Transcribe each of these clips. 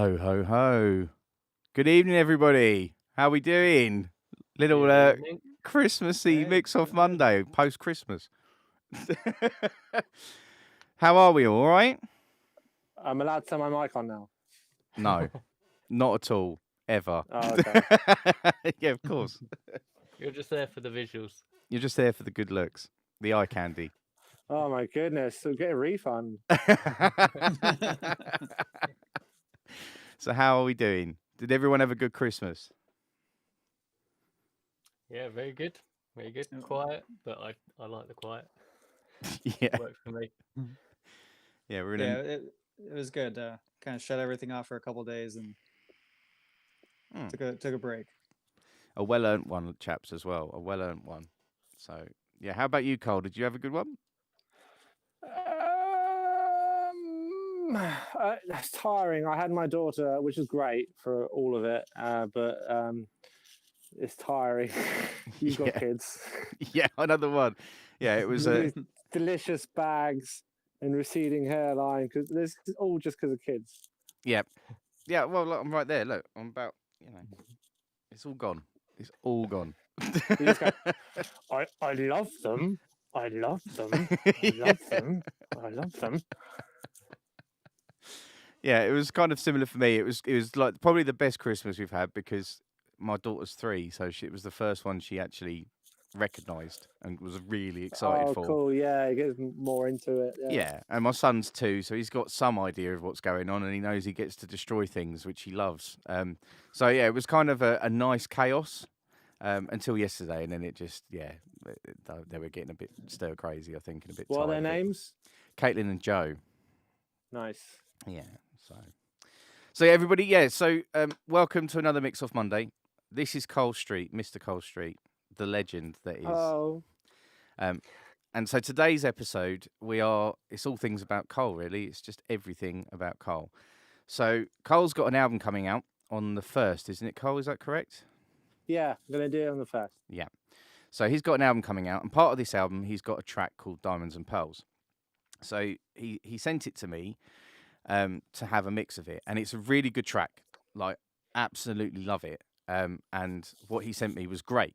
Ho, ho, ho. Good evening, everybody. How we doing? Little Good evening. Christmassy Hey, mix-off good. Monday, post-Christmas. How are we, all right? I'm allowed to turn my mic on now. No, not at all, ever. Oh, okay. Yeah, of course. You're just there for the visuals. You're just there for the good looks, the eye candy. Oh my goodness, we'll get a refund. So how are we doing? Did everyone have a good Christmas? Yeah, very good. Very good. Quiet, but I like the quiet. Yeah, Works for me. yeah, we're in Yeah, it was good. Kind of shut everything off for a couple days and took a break. a well-earned one, chaps, as well. A well-earned one. So, yeah, how about you, Cole? Did you have a good one? That's tiring. I had my daughter, which was great for all of it, but it's tiring. You've got Yeah. kids. Yeah, another one. Yeah, it was These delicious bags and receding hairline, because this is all just because of kids. yeah. Well, look, I'm right there. Look, I'm about, it's all gone. It's all gone. You just go, I love them. I love them. I love them. I love them. Yeah, it was kind of similar for me. It was like probably the best Christmas we've had because my daughter's 3, so it was the first one she actually recognised and was really excited for. Cool. Yeah, it gets more into it. Yeah, and my son's 2, so he's got some idea of what's going on, and he knows he gets to destroy things, which he loves. So yeah, it was kind of a nice chaos until yesterday, and then it just they were getting a bit stir crazy, I think, and a bit. What are their tired of it. names? Caitlin and Joe. Nice. Yeah. So yeah, everybody. Yeah. So welcome to another Mix Off Monday. This is Cole Street, Mr. Cole Street, the legend that is. Oh. And so today's episode, it's all things about Cole, really. It's just everything about Cole. So Cole's got an album coming out on the 1st, isn't it, Cole? Is that correct? Yeah, I'm going to do it on the 1st. Yeah. So he's got an album coming out, and part of this album, he's got a track called Diamonds and Pearls. So he sent it to me to have a mix of it, and it's a really good track. Like, absolutely love it. And what he sent me was great.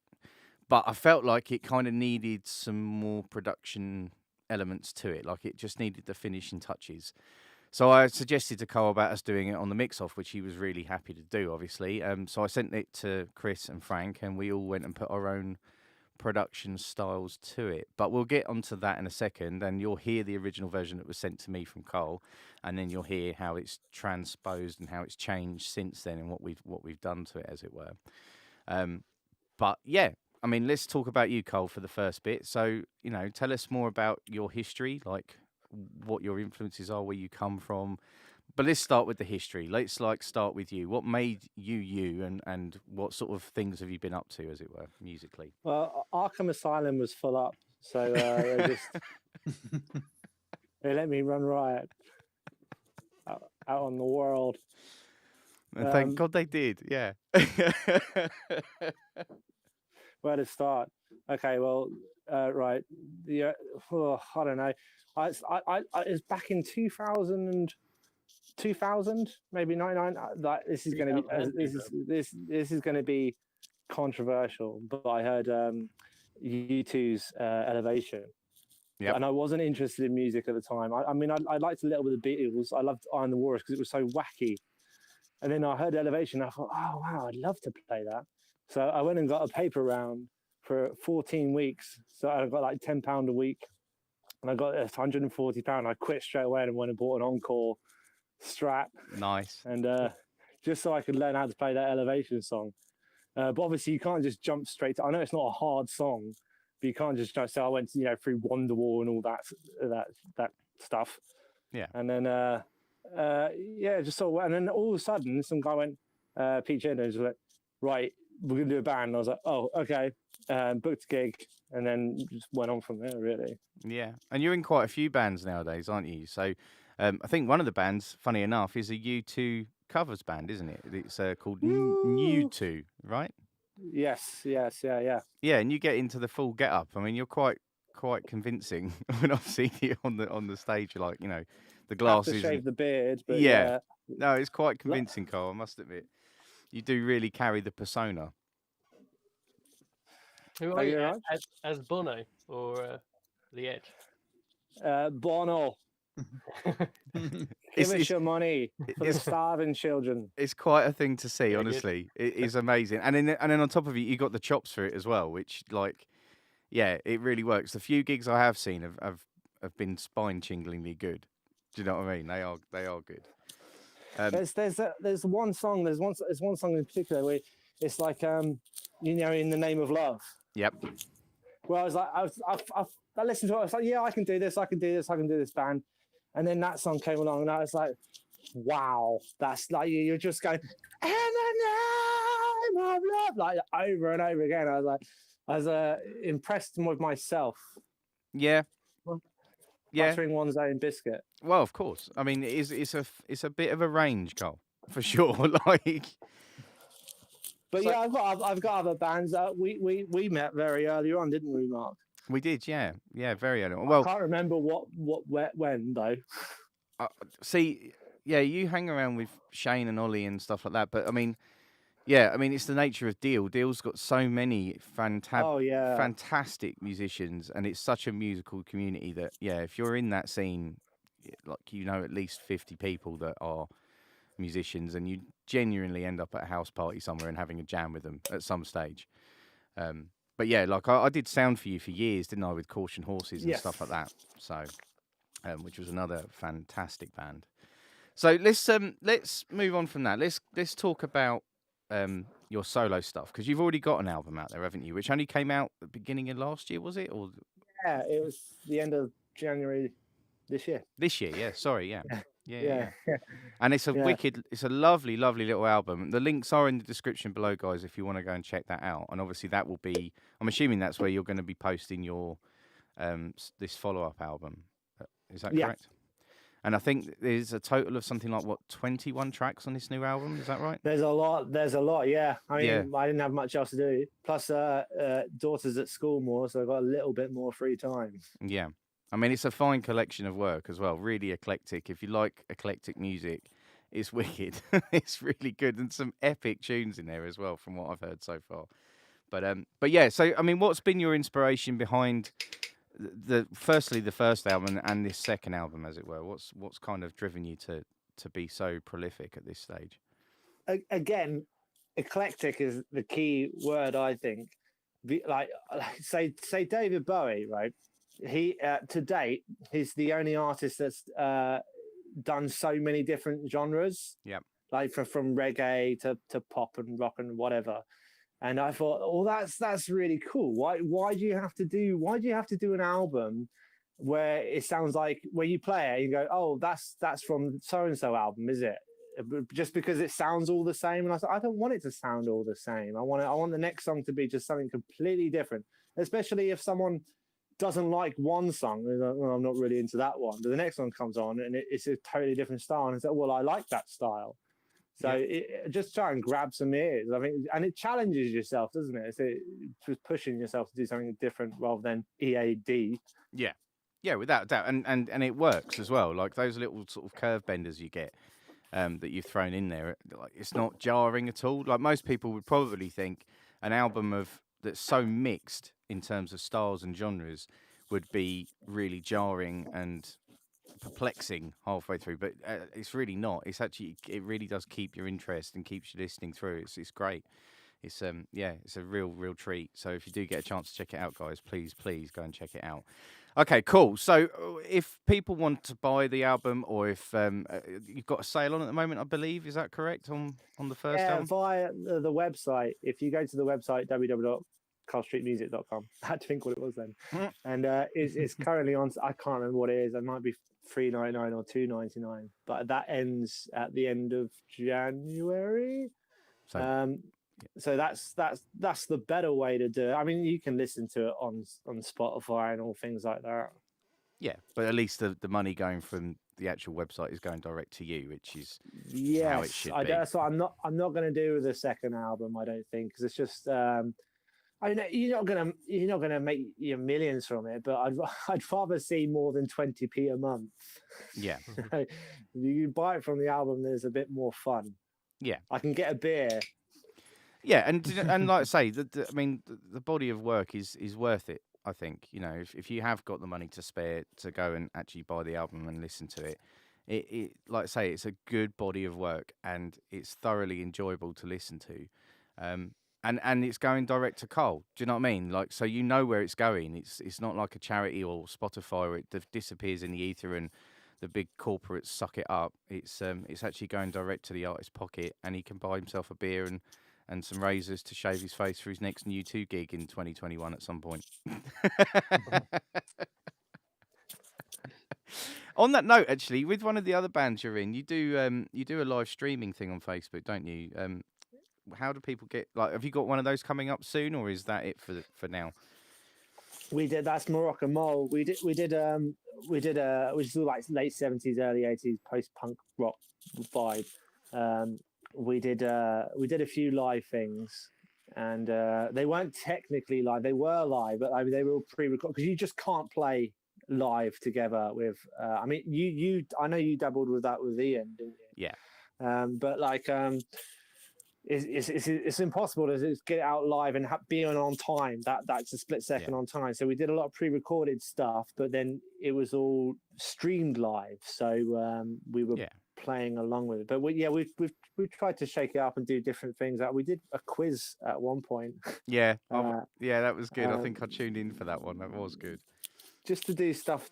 But I felt like it kind of needed some more production elements to it. Like, it just needed the finishing touches. So I suggested to Cole about us doing it on the mix-off, which he was really happy to do, obviously. So I sent it to Chris and Frank, and we all went and put our own production styles to it. But we'll get onto that in a second, and you'll hear the original version that was sent to me from Cole, and then you'll hear how it's transposed and how it's changed since then, and what we've done to it, as it were. But yeah. I mean, let's talk about you, Cole, for the first bit. So, tell us more about your history, like what your influences are, where you come from. But let's start with the history. Let's start with you. What made you you, and what sort of things have you been up to, as it were, musically? Well, Arkham Asylum was full up, so they let me run riot out on the world. And thank God they did. Yeah. Where to start? Okay, well, right. I don't know. I it's back in 2000, maybe 99. Like, this is going to be this is going to be controversial. But I heard U2's Elevation. Yep. And I wasn't interested in music at the time. I mean, I liked a little bit of the Beatles. I loved Iron the Walrus because it was so wacky. And then I heard Elevation. And I thought, oh wow, I'd love to play that. So I went and got a paper round for 14 weeks. So I got like £10 a week, and I got £140. I quit straight away and went and bought an Encore Strat. Nice. And just so I could learn how to play that Elevation song. But obviously you can't just jump straight to, I know it's not a hard song, but you can't just jump. So I went through Wonderwall and all that stuff. Yeah. And then and then all of a sudden some guy went, Pete Chandler was like, right, we're going to do a band. And I was like, oh, okay. Booked a gig, and then just went on from there, really. Yeah. And you're in quite a few bands nowadays, aren't you? So I think one of the bands, funny enough, is a U2 covers band, isn't it? It's called New 2, right? Yes, yeah. Yeah, and you get into the full get-up. I mean, you're quite convincing when I've seen you on the stage. Like, the glasses. Have to shave the beard, but yeah. No, it's quite convincing, Carl. I must admit, you do really carry the persona. Who Thank are you you very as Bono or the Edge? Bono, It's- give us it's- your money for the it's- starving children. It's quite a thing to see, Yeah, good. honestly. It is amazing, and then on top of it, you got the chops for it as well, which yeah, it really works. The few gigs I have seen have been spine-tinglingly good. Do you know what I mean? They are good. There's one song. There's one song in particular where it's like in the name of love. Yep. Where I was like, I listened to it. I was like, yeah, I can do this. I can do this band. And then that song came along, and I was like, wow, that's like you're just going in the name of love, like over and over again. I was impressed with myself. Yeah. Yeah. Buttering one's own biscuit. Well, of course. I mean, it's a bit of a range, Cole, for sure. Like, But So- yeah, I've got other bands. We met very early on, didn't we, Mark? we did, yeah, very early on. I Well, can't remember when though. see, yeah, you hang around with Shane and Ollie and stuff like that, but I mean, yeah, I mean, it's the nature of Deal. Deal's got so many Oh yeah, fantastic musicians, and it's such a musical community that, yeah, if you're in that scene, like, at least 50 people that are musicians, and you genuinely end up at a house party somewhere and having a jam with them at some stage. But yeah, like I did sound for you for years, didn't I, with Caution Horses and Yes. stuff like that. So, which was another fantastic band. So let's move on from that. Let's talk about your solo stuff, because you've already got an album out there, haven't you? Which only came out at the beginning of last year, was it, or yeah. It was the end of January this year. this year? Yeah, sorry, yeah. Yeah. And it's a Yeah. it's a lovely, lovely little album. The links are in the description below, guys, if you want to go and check that out. And obviously that will be, I'm assuming that's where you're going to be posting your this follow-up album. Is that Yeah. correct? And I think there's a total of something like, 21 tracks on this new album. Is that right? There's a lot. Yeah. I mean, Yeah. I didn't have much else to do. Plus, daughter's at school more, so I got a little bit more free time. Yeah. I mean, it's a fine collection of work as well. Really eclectic. If you like eclectic music, it's wicked. It's really good, and some epic tunes in there as well, from what I've heard so far. But yeah. So I mean, what's been your inspiration behind firstly the first album and this second album, as it were? What's kind of driven you to be so prolific at this stage? Again, eclectic is the key word, I think. Like say David Bowie, right? He to date, he's the only artist that's done so many different genres. Yep. Like from reggae to pop and rock and whatever. And I thought, oh, that's really cool. Why do you have to do an album where it sounds like when you play it, you go, oh, that's from so and so album, is it? Just because it sounds all the same. And I said, I don't want it to sound all the same. I want the next song to be just something completely different, especially if someone doesn't like one song. They're like, well, I'm not really into that one. But the next one comes on and it's a totally different style. And it's like, well, I like that style. So just try and grab some ears. I mean, and it challenges yourself, doesn't it? It's just pushing yourself to do something different rather than EAD. Yeah, without a doubt, and it works as well. Like those little sort of curve benders you get that you've thrown in there, like, it's not jarring at all. Like most people would probably think an album that's so mixed in terms of styles and genres would be really jarring and perplexing halfway through, but it's really not. It's actually, it really does keep your interest and keeps you listening through. It's great. It's it's a real treat. So if you do get a chance to check it out, guys, please go and check it out. Okay, cool. So if people want to buy the album, or if you've got a sale on at the moment, I believe, is that correct on the first album? Via the website. If you go to the website www.carlstreetmusic.com, I had to think what it was then, and it's currently on. I can't remember what it is. It might be $3.99 or $2.99, but that ends at the end of January. So that's the better way to do it. I mean, you can listen to it on Spotify and all things like that. Yeah, but at least the money going from the actual website is going direct to you, which is Yes, should I be. don't, so I'm not going to do the second album. I don't think, because it's just I I know you're not gonna make your millions from it, but I'd rather see more than 20p a month. Yeah. If you buy it from the album, there's a bit more fun. Yeah. I can get a beer. Yeah, and like I say, I mean, the body of work is worth it. I think, you know, if you have got the money to spare to go and actually buy the album and listen to it, it like I say, it's a good body of work and it's thoroughly enjoyable to listen to, and it's going direct to Cole. Do you know what I mean? Like, so you know where it's going. It's not like a charity or Spotify where it disappears in the ether and the big corporates suck it up. It's actually going direct to the artist's pocket, and he can buy himself a beer and some razors to shave his face for his next new 2 gig in 2021 at some point. On that note, actually, with one of the other bands you're in, you do a live streaming thing on Facebook, don't you? How do people get, like? Have you got one of those coming up soon, or is that it for now? We did. That's Morocco Mole. We did which is all like late 70s, early 80s post punk rock vibe. We did a few live things, and they weren't technically live. They were live, but I mean they were all pre-recorded because you just can't play live together with. I mean, I know you dabbled with that with Ian, didn't you? Yeah. But like it's impossible to just get it out live and be on time. That's a split second on time. So we did a lot of pre-recorded stuff, but then it was all streamed live. So we were playing along with it. But we've tried to shake it up and do different things. We did a quiz at one point. Yeah, that was good. I think I tuned in for that one. That was good. Just to do stuff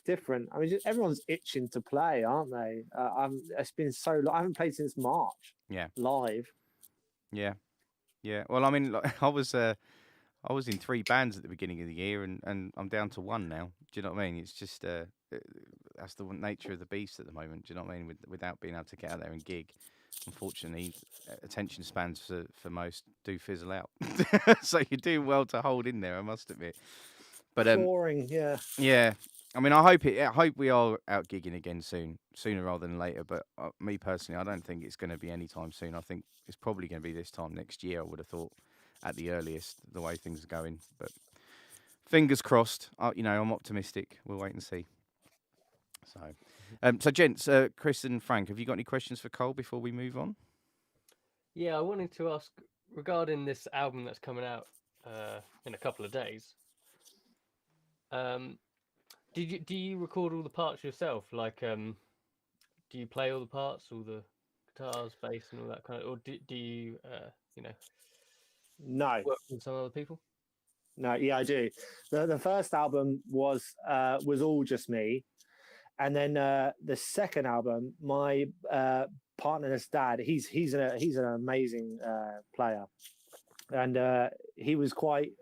different. I mean, everyone's itching to play, aren't they? It's been so long. I haven't played since March. Yeah. Live. Yeah. Well, I mean, like, I was in 3 bands at the beginning of the year, and I'm down to 1 now. Do you know what I mean? It's just that's the nature of the beast at the moment. Do you know what I mean? Without being able to get out there and gig, unfortunately, attention spans for most do fizzle out. So you're doing well to hold in there, I must admit. But boring, yeah. Yeah. I mean, I hope we are out gigging again sooner rather than later. But me personally, I don't think it's going to be anytime soon. I think it's probably going to be this time next year. I would have thought, at the earliest, the way things are going. But fingers crossed. I'm optimistic. We'll wait and see. So gents, Chris and Frank, have you got any questions for Cole before we move on? Yeah, I wanted to ask regarding this album that's coming out in a couple of days. Do you record all the parts yourself? Like, do you play all the parts, all the guitars, bass, and all that kind of, or do you, No, work with some other people? No, yeah, I do. The first album was all just me, and then the second album, my partner's dad, he's an amazing player, and he was quite.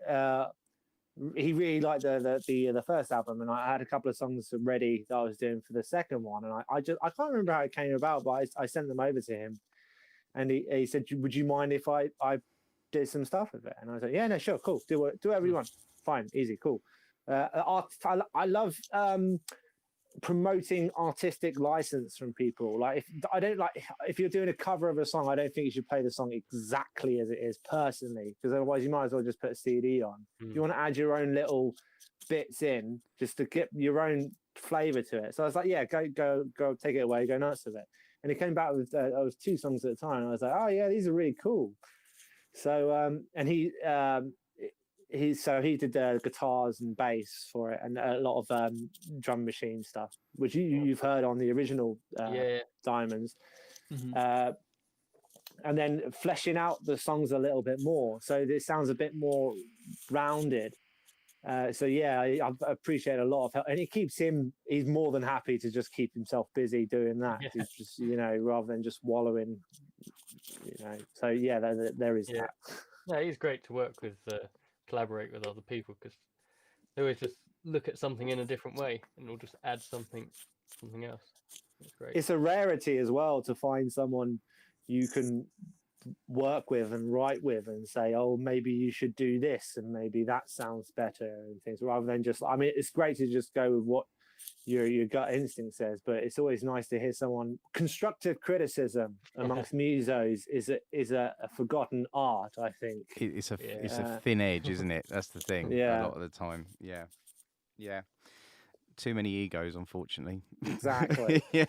He really liked the first album, and I had a couple of songs ready that I was doing for the second one, and I can't remember how it came about, but I sent them over to him, and he said, "Would you mind if I did some stuff with it?" And I said, "Yeah, no, sure, cool, do whatever you want, fine, easy, cool." I love promoting artistic license from people. Like, if you're doing a cover of a song, I don't think you should play the song exactly as it is personally, because otherwise you might as well just put a CD on. If you want to add your own little bits in just to get your own flavor to it. So I was like, yeah, go take it away, go nuts with it. And he came back with I was 2 songs at a time, and I was like, oh yeah, these are really cool. So and he did the guitars and bass for it, and a lot of drum machine stuff, which you've heard on the original Diamonds. Mm-hmm. And then fleshing out the songs a little bit more, so it sounds a bit more rounded. So yeah, I appreciate a lot of help, and it keeps him. He's more than happy to just keep himself busy doing that. Yeah. He's just, rather than just wallowing. So yeah, there is that. Yeah, he's great to work with. Collaborate with other people, because they always just look at something in a different way and will just add something else. It's great. It's a rarity as well to find someone you can work with and write with and say, oh, maybe you should do this and maybe that sounds better and things, rather than just, I mean, it's great to just go with what your gut instinct says. But it's always nice to hear someone constructive criticism amongst musos is a forgotten art, I think. It's a Yeah. thin edge, isn't it? That's the thing. Yeah. A lot of the time. Yeah. Too many egos, unfortunately. Exactly. Yeah.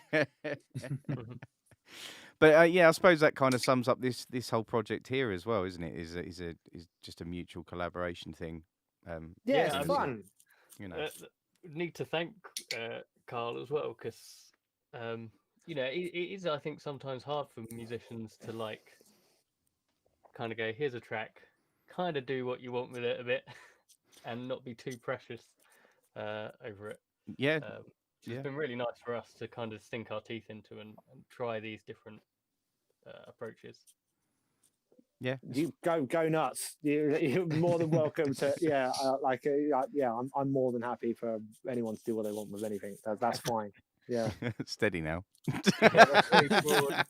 But yeah, I suppose that kind of sums up this whole project here as well, isn't it? Is just a mutual collaboration thing. Yeah, Yeah, it's I mean, fun. You know. Need to thank Carl as well, because you know, it is, I think, sometimes hard for musicians to like kind of go, here's a track, kind of do what you want with it a bit, and not be too precious over it. Yeah. It's been really nice for us to kind of sink our teeth into and try these different approaches. Yeah. You go nuts. You're more than welcome to. Yeah, I'm more than happy for anyone to do what they want with anything. That's fine. Yeah. Steady now. That's very broad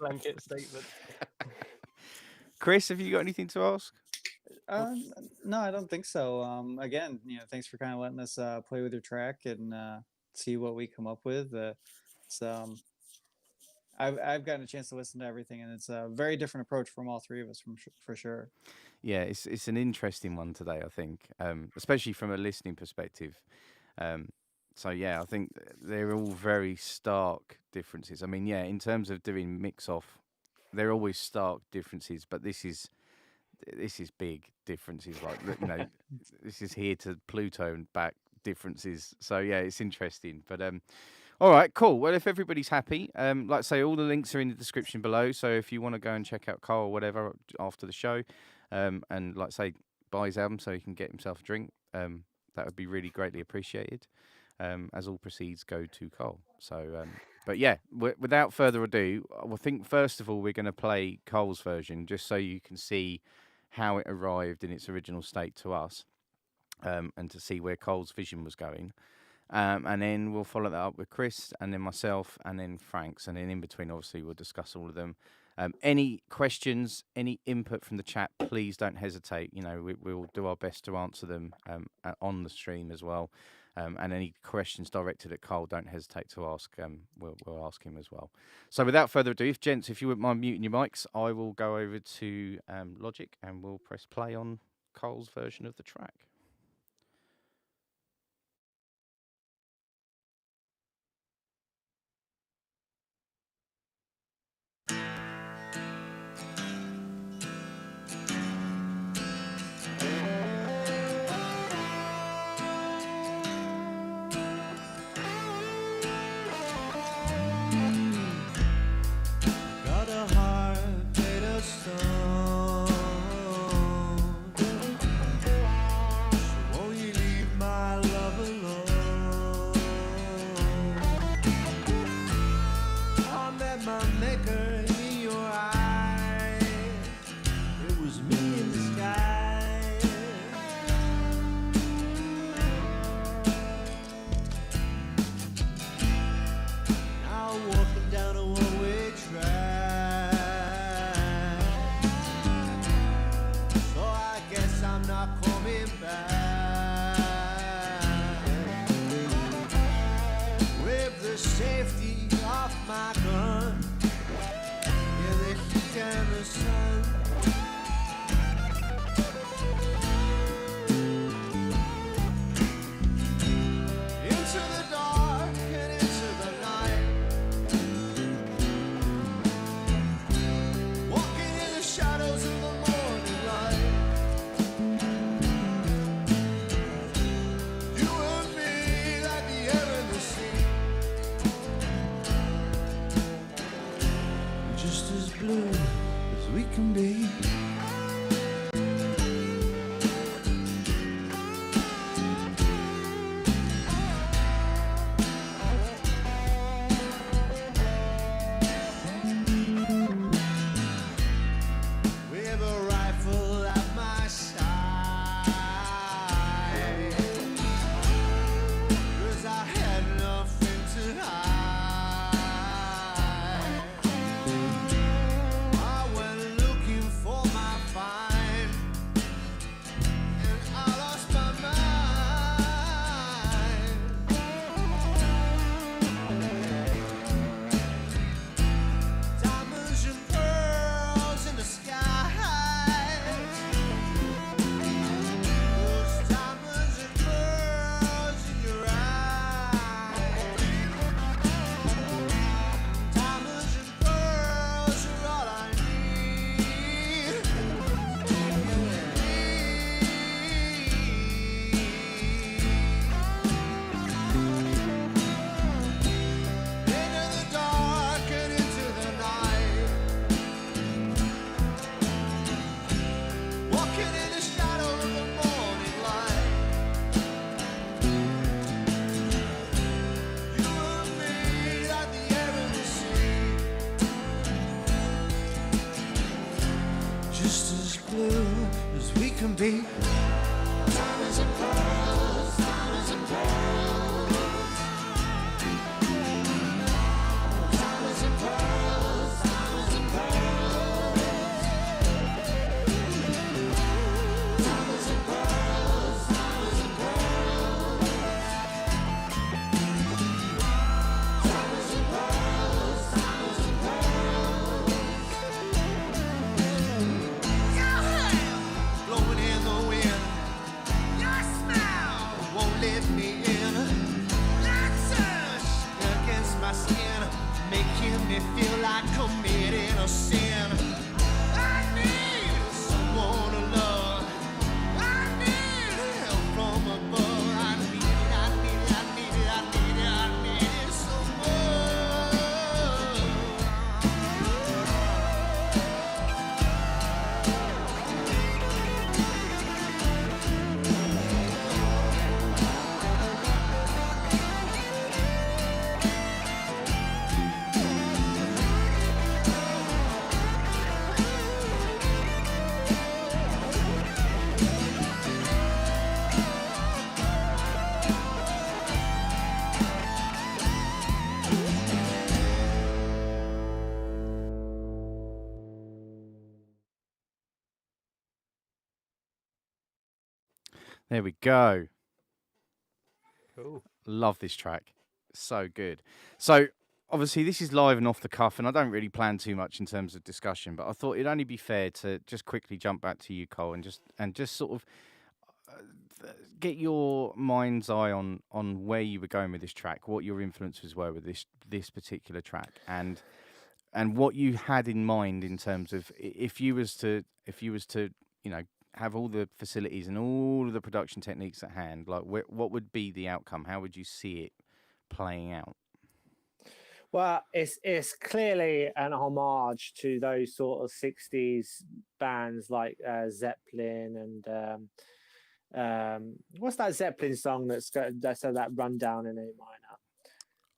blanket statement. Chris, have you got anything to ask? No, I don't think so. Again, thanks for kind of letting us play with your track and see what we come up with. I've gotten a chance to listen to everything, and it's a very different approach from all three of us, for sure. Yeah, it's an interesting one today, I think, especially from a listening perspective. So yeah, I think they're all very stark differences. I mean, yeah, in terms of doing mix-off, they're always stark differences, but this is big differences. Like, this is here to Pluto and back differences. So yeah, it's interesting. But all right, cool. Well, if everybody's happy, like I say, all the links are in the description below. So if you want to go and check out Carl or whatever after the show, and like I say, buy his album so he can get himself a drink, that would be really greatly appreciated. As all proceeds go to Carl. So, but yeah, without further ado, I think first of all we're going to play Carl's version just so you can see how it arrived in its original state to us, and to see where Carl's vision was going. And then we'll follow that up with Chris, and then myself, and then Frank's, and then in between, obviously, we'll discuss all of them. Any questions, any input from the chat, please don't hesitate. We'll do our best to answer them on the stream as well. And any questions directed at Carl, don't hesitate to ask. We'll ask him as well. So without further ado, if you wouldn't mind muting your mics, I will go over to Logic and we'll press play on Carl's version of the track. Got a heart made of stone. So won't you leave my love alone? I met my maker in your eyes. It was me in the sky. Now I'm walking down a one-way track. So I guess I'm not coming back. With the safety of my gun, yeah, the heat and the sun. Into the dark and into the light. Walking in the shadows of the morning light. You and me like the air and the sea. Just as blue as we can be. With a rifle at my side, 'cause I had nothing to hide. I went looking for my just as blue as we can be. Diamonds and pearls, diamonds and pearls. Diamonds and pearls, diamonds and pearls. Diamonds and pearls, diamonds and pearls. Diamonds and pearls, diamonds and pearls. Your hair blowing in the wind. Your smile won't let me in. That touch against my skin, making me feel like committing a sin. I need someone to love. I need help from above. I need it, I need it, I need it, I need it, I need it so There we go. Cool. Love this track. So good. So obviously this is live and off the cuff, and I don't really plan too much in terms of discussion, but I thought it'd only be fair to just quickly jump back to you, Cole, and just sort of get your mind's eye on where you were going with this track, what your influences were with this particular track, and what you had in mind in terms of if you was to have all the facilities and all of the production techniques at hand, like what would be the outcome? How would you see it playing out? Well, it's clearly an homage to those sort of 60s bands like Zeppelin and what's that Zeppelin song that's got that rundown in A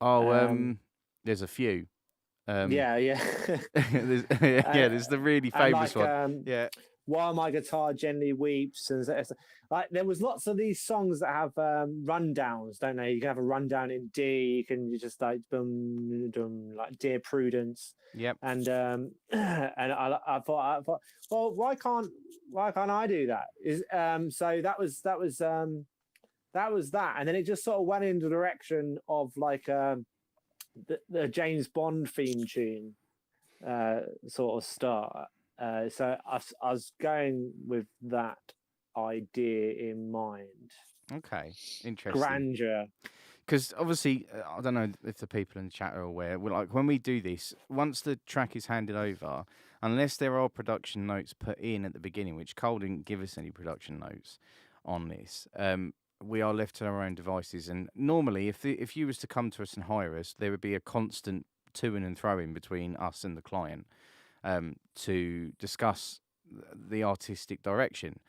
minor? There's a few. Yeah. There's the really famous like, one. While My Guitar Gently Weeps, and like there was lots of these songs that have rundowns, don't they? You can have a rundown in D. You just like boom, boom, like Dear Prudence. Yep. And and I thought, well, why can't I do that? So that was that, and then it just sort of went in the direction of like the James Bond theme tune sort of start. So I was going with that idea in mind. Okay, interesting. Grandeur. Because obviously, I don't know if the people in the chat are aware. Like when we do this, once the track is handed over, unless there are production notes put in at the beginning, which Cole didn't give us any production notes on this, we are left to our own devices. And normally, if you was to come to us and hire us, there would be a constant to-ing and throwing between us and the client. To discuss the artistic direction.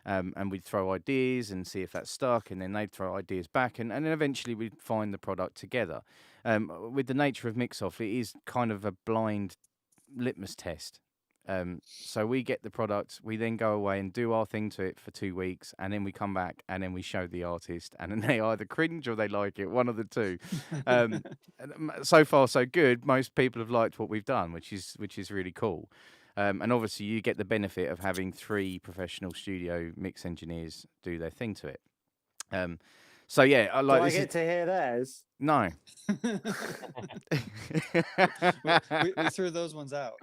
And we'd throw ideas and see if that's stuck, and then they'd throw ideas back, and then eventually we'd find the product together. With the nature of Mix-Off, it is kind of a blind litmus test. So we get the product, we then go away and do our thing to it for 2 weeks, and then we come back and then we show the artist, and then they either cringe or they like it, one of the two. So far, so good. Most people have liked what we've done, which is really cool. And obviously, you get the benefit of having 3 professional studio mix engineers do their thing to it. So yeah, I like. Do I get to hear theirs? No. we threw those ones out.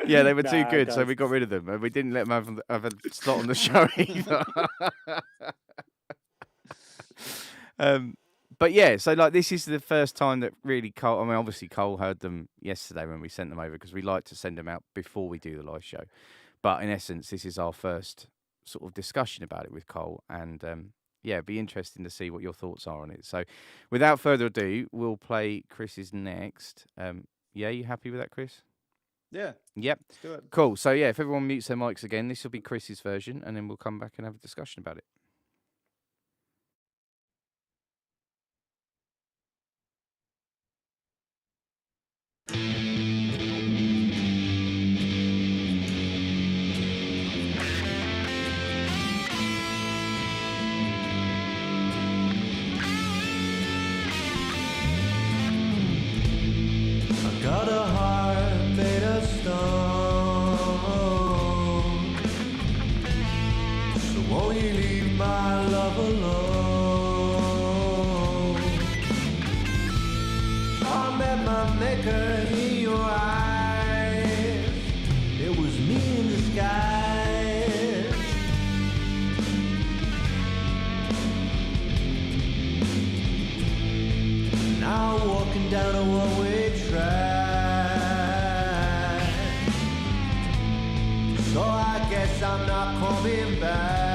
Yeah, they were too good, so we got rid of them, and we didn't let them have a slot on the show either. But yeah, so like this is the first time that really Cole. I mean, obviously Cole heard them yesterday when we sent them over, because we like to send them out before we do the live show. But in essence, this is our first sort of discussion about it with Cole, and yeah, it'd be interesting to see what your thoughts are on it. So, without further ado, we'll play Chris's next. Yeah, you happy with that, Chris? Yeah. Yep. Let's do it. Cool. So yeah, if everyone mutes their mics again, this will be Chris's version, and then we'll come back and have a discussion about it. Won't you leave my love alone? I met my maker in your eyes. It was me in disguise. Now I'm walking down a one-way track. So I guess I'm not coming back.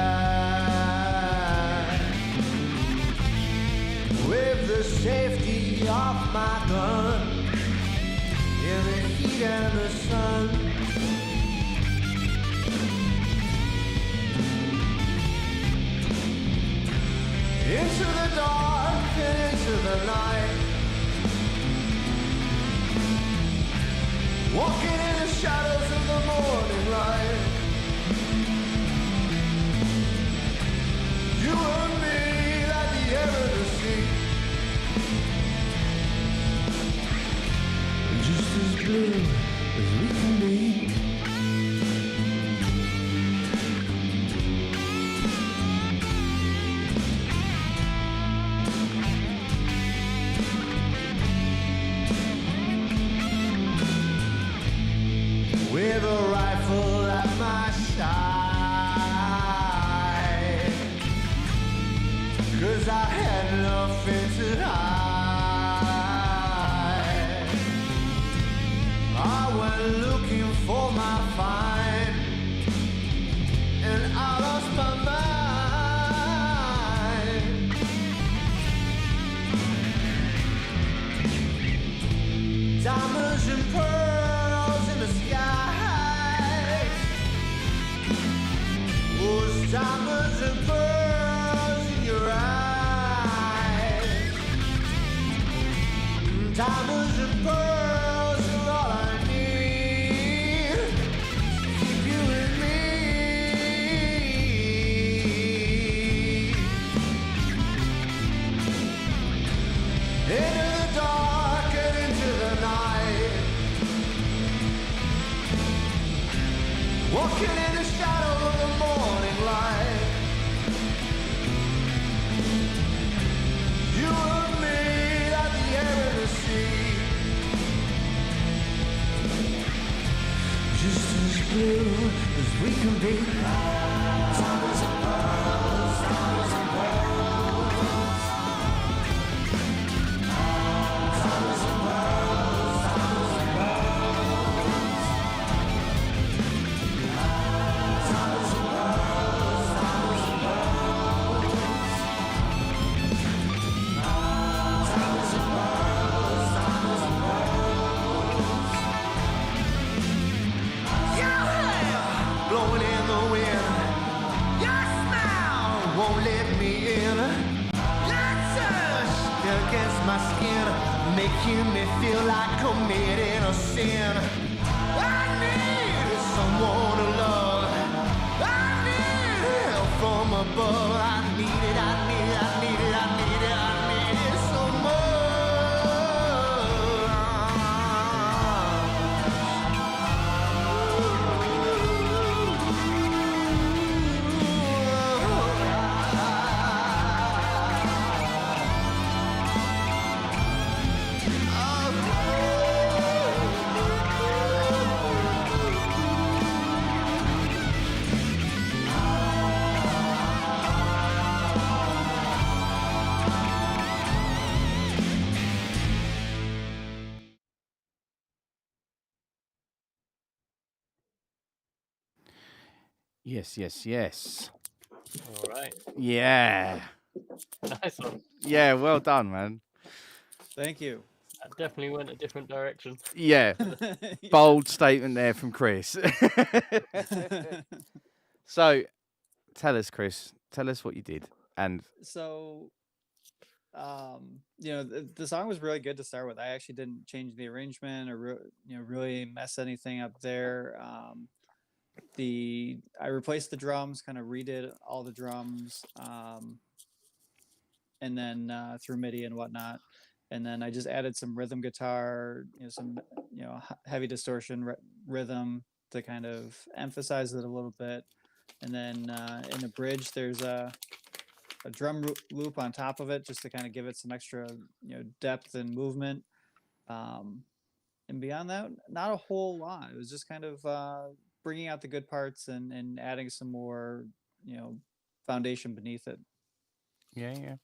With the safety of my gun in the heat and the sun. Into the dark and into the night. Walking in the shadows of the morning light. You and me like the air and the sea. Just as blue as we can be. With a rifle at my side, 'cause I had nothing to hide. I went looking for my find, and I lost my mind. Diamonds and pearls in the sky. Was diamonds and pearls in your eyes. Diamonds and pearls are all I need to keep you and me. Into the dark and into the night. Walking in the shadow of the morning light. You and me like the air and the sea. Just as blue as we can be. Diamonds and pearls, diamonds and pearls. Diamonds and pearls, diamonds and pearls. Diamonds and pearls, diamonds and pearls. Diamonds and pearls, diamonds and pearls. Your hair blowing in the wind. Your smile won't let me in. Your touch against my skin, making me feel like committing a sin. I need someone to love. I need help from above. I need it, I need it, I need it, I need it, I need it so Yes, yes, yes. All right. Yeah. Nice one. Yeah, well done, man. Thank you. That definitely went a different direction. Yeah. Bold statement there from Chris. So, tell us, Chris. Tell us what you did. And So, the song was really good to start with. I actually didn't change the arrangement or really mess anything up there. I replaced the drums, kind of redid all the drums, and then through MIDI and whatnot. And then I just added some rhythm guitar, some heavy distortion rhythm to kind of emphasize it a little bit. and then in the bridge there's a drum loop on top of it just to kind of give it some extra depth and movement. And beyond that, not a whole lot. It was just kind of bringing out the good parts and adding some more foundation beneath it. Yeah.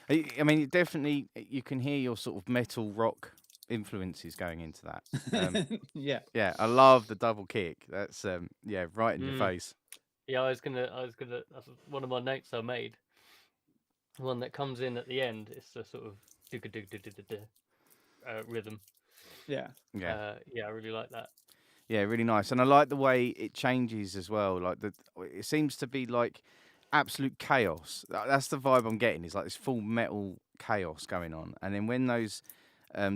I mean, definitely you can hear your sort of metal rock influences going into that. Yeah. Yeah, I love the double kick. That's right in your face. Yeah, I was gonna. That's one of my notes I made. The one that comes in at the end. It's the sort of rhythm. Yeah. Yeah. I really like that. Yeah, really nice. And I like the way it changes as well. Like it seems to be like absolute chaos. That's the vibe I'm getting. It's like this full metal chaos going on. And then when those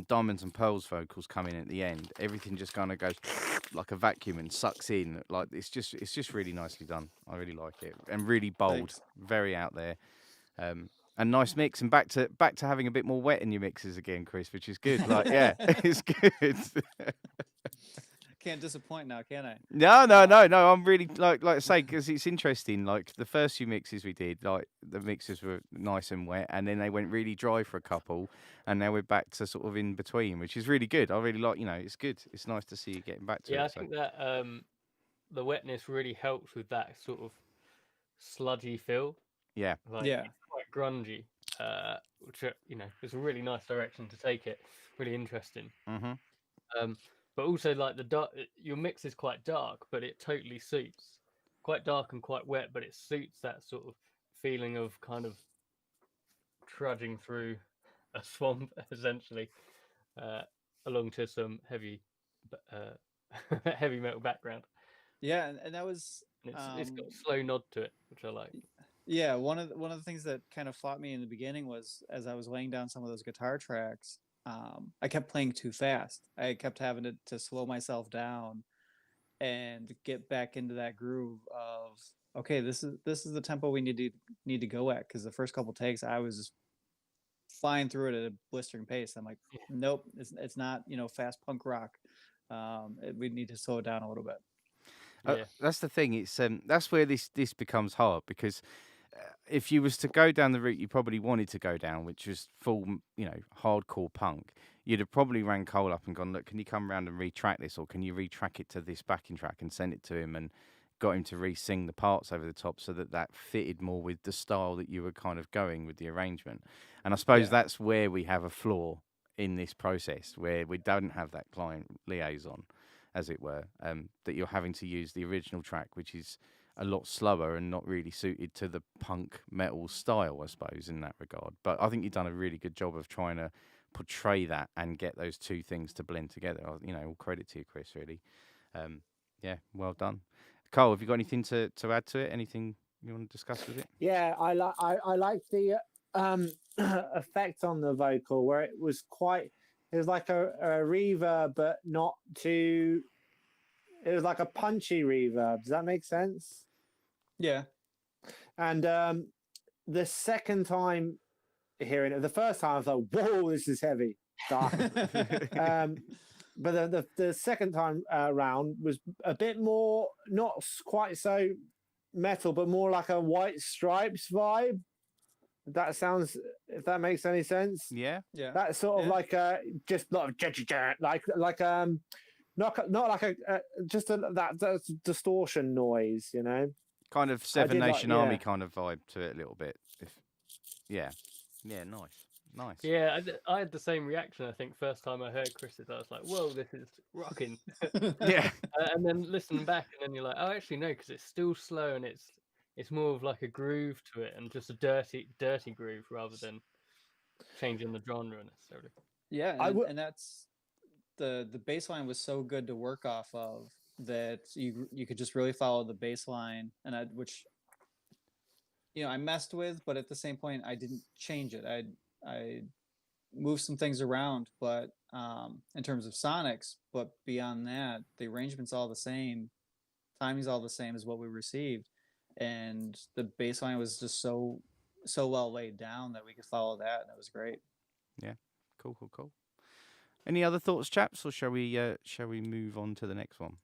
Diamonds and Pearls vocals come in at the end, everything just kind of goes like a vacuum and sucks in. Like it's just really nicely done. I really like it. And really bold, Thanks. very out there. And nice mix, and back to having a bit more wet in your mixes again, Chris, which is good. Like, yeah, it's good. Can't disappoint now, can I? No. I'm really like I say, because it's interesting. Like the first few mixes we did, like the mixes were nice and wet, and then they went really dry for a couple, and now we're back to sort of in between, which is really good. I really like, it's good. It's nice to see you getting back to it. I think that the wetness really helps with that sort of sludgy feel. Yeah. Like, Yeah. it's quite grungy, which is a really nice direction to take it. Really interesting. Mm-hmm. But also like your mix is quite dark, but it totally suits. Quite dark and quite wet, but it suits that sort of feeling of kind of trudging through a swamp, essentially, along to some heavy metal background. Yeah, and that was And it's got a slow nod to it, which I like. yeah, one of the things that kind of fought me in the beginning was as I was laying down some of those guitar tracks, I kept playing too fast. I kept having to slow myself down and get back into that groove of okay, this is the tempo we need to go at, because the first couple takes I was just flying through it at a blistering pace. I'm like, nope, it's not fast punk rock. We need to slow it down a little bit. That's the thing. It's that's where this becomes hard, because if you was to go down the route you probably wanted to go down, which was full, hardcore punk, you'd have probably rang Cole up and gone, look, can you come around and retrack this, or can you retrack it to this backing track, and send it to him and got him to re-sing the parts over the top so that fitted more with the style that you were kind of going with the arrangement. And I suppose that's where we have a flaw in this process, where we don't have that client liaison, as it were, that you're having to use the original track, which is a lot slower and not really suited to the punk metal style, I suppose, in that regard. But I think you've done a really good job of trying to portray that and get those two things to blend together. All credit to you, Chris, really. Yeah, well done. Cole, have you got anything to add to it? Anything you want to discuss with it? Yeah, I like the effect on the vocal, where it was like a reverb, but not too. It was like a punchy reverb. Does that make sense? Yeah. And the second time hearing it, the first time I was like, "Whoa, this is heavy." But the second time round was a bit more, not quite so metal, but more like a White Stripes vibe. If that makes any sense? Yeah. That's sort of like just like not like a just that's distortion noise, Kind of Seven Nation Army kind of vibe to it a little bit. Nice. Yeah, I had the same reaction. I think first time I heard Chris's, I was like, "Whoa, this is rocking." Yeah. And then listening back, and then you're like, "Oh, actually no, because it's still slow and it's more of like a groove to it, and just a dirty groove rather than changing the genre necessarily." Yeah, and that's the bass line was so good to work off of that you could just really follow the bass line, and which I messed with, but at the same point I didn't change it. I moved some things around, but in terms of sonics, but beyond that, the arrangement's all the same, timing's all the same as what we received, and the bass line was just so well laid down that we could follow that, and it was great. Yeah, cool. Any other thoughts, chaps, or shall we move on to the next one?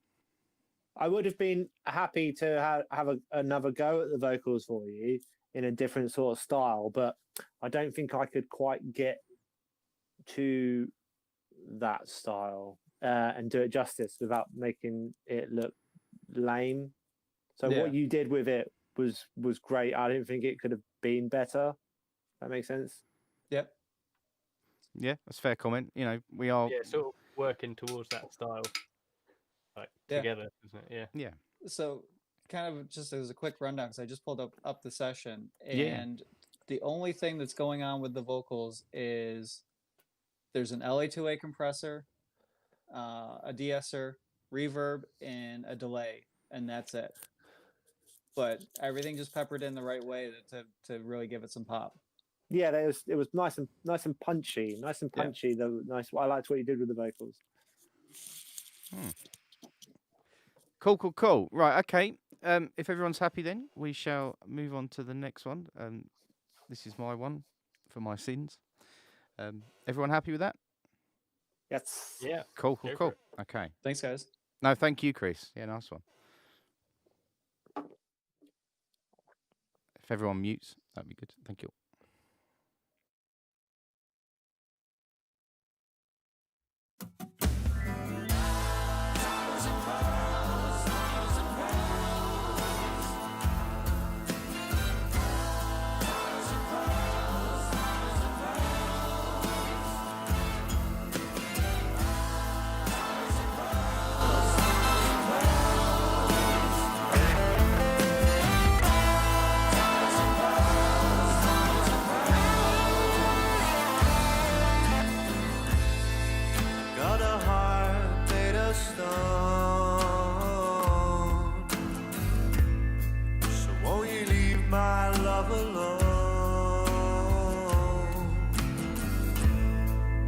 I would have been happy to have another go at the vocals for you in a different sort of style, but I don't think I could quite get to that style and do it justice without making it look lame. So what you did with it was great. I don't think it could have been better. That makes sense. Yep. Yeah, that's a fair comment. You know, we are. Yeah, sort of working towards that style, like together, isn't it? Yeah. Yeah. So, kind of just as a quick rundown, because I just pulled up the session, and the only thing that's going on with the vocals is there's an LA2A compressor, a de-esser, reverb, and a delay, and that's it. But everything just peppered in the right way to really give it some pop. Yeah, it was nice and punchy, The I liked what you did with the vocals. Cool. Right, okay. If everyone's happy, then we shall move on to the next one. This is my one for my sins. Everyone happy with that? Yes. Yeah. Cool. Go for it. Okay. Thanks, guys. No, thank you, Chris. Yeah, nice one. If everyone mutes, that'd be good. Thank you. Got a heart made of stone, so won't you leave my love alone?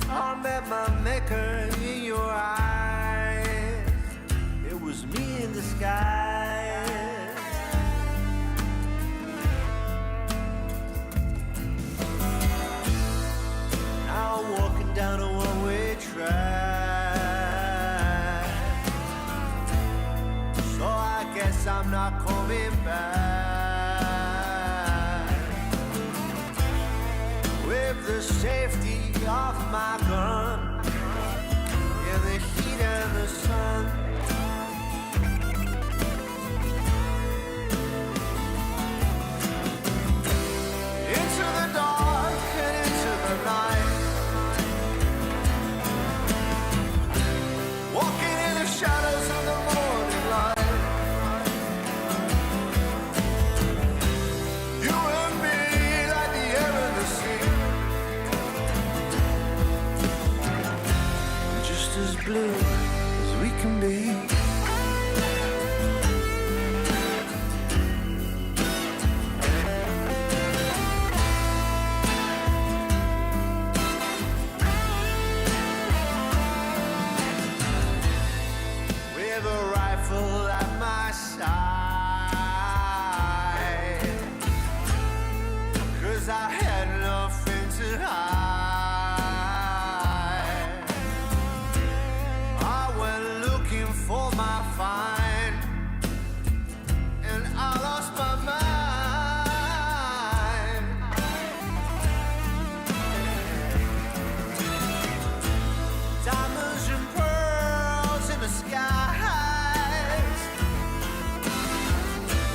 I met my maker in your eyes. It was me in disguise. Now I'm walking down a one-way track, so I guess I'm not coming back. With the safety of my gun, in the heat and the sun, into the dark and into the night. Walking in the shadows of the morning light. You and me like the air and the sea. Just as blue as we can be. With a rifle at my side, 'cause I had nothing to hide. I went looking for my find, and I lost my mind. Diamonds and pearls in the skies.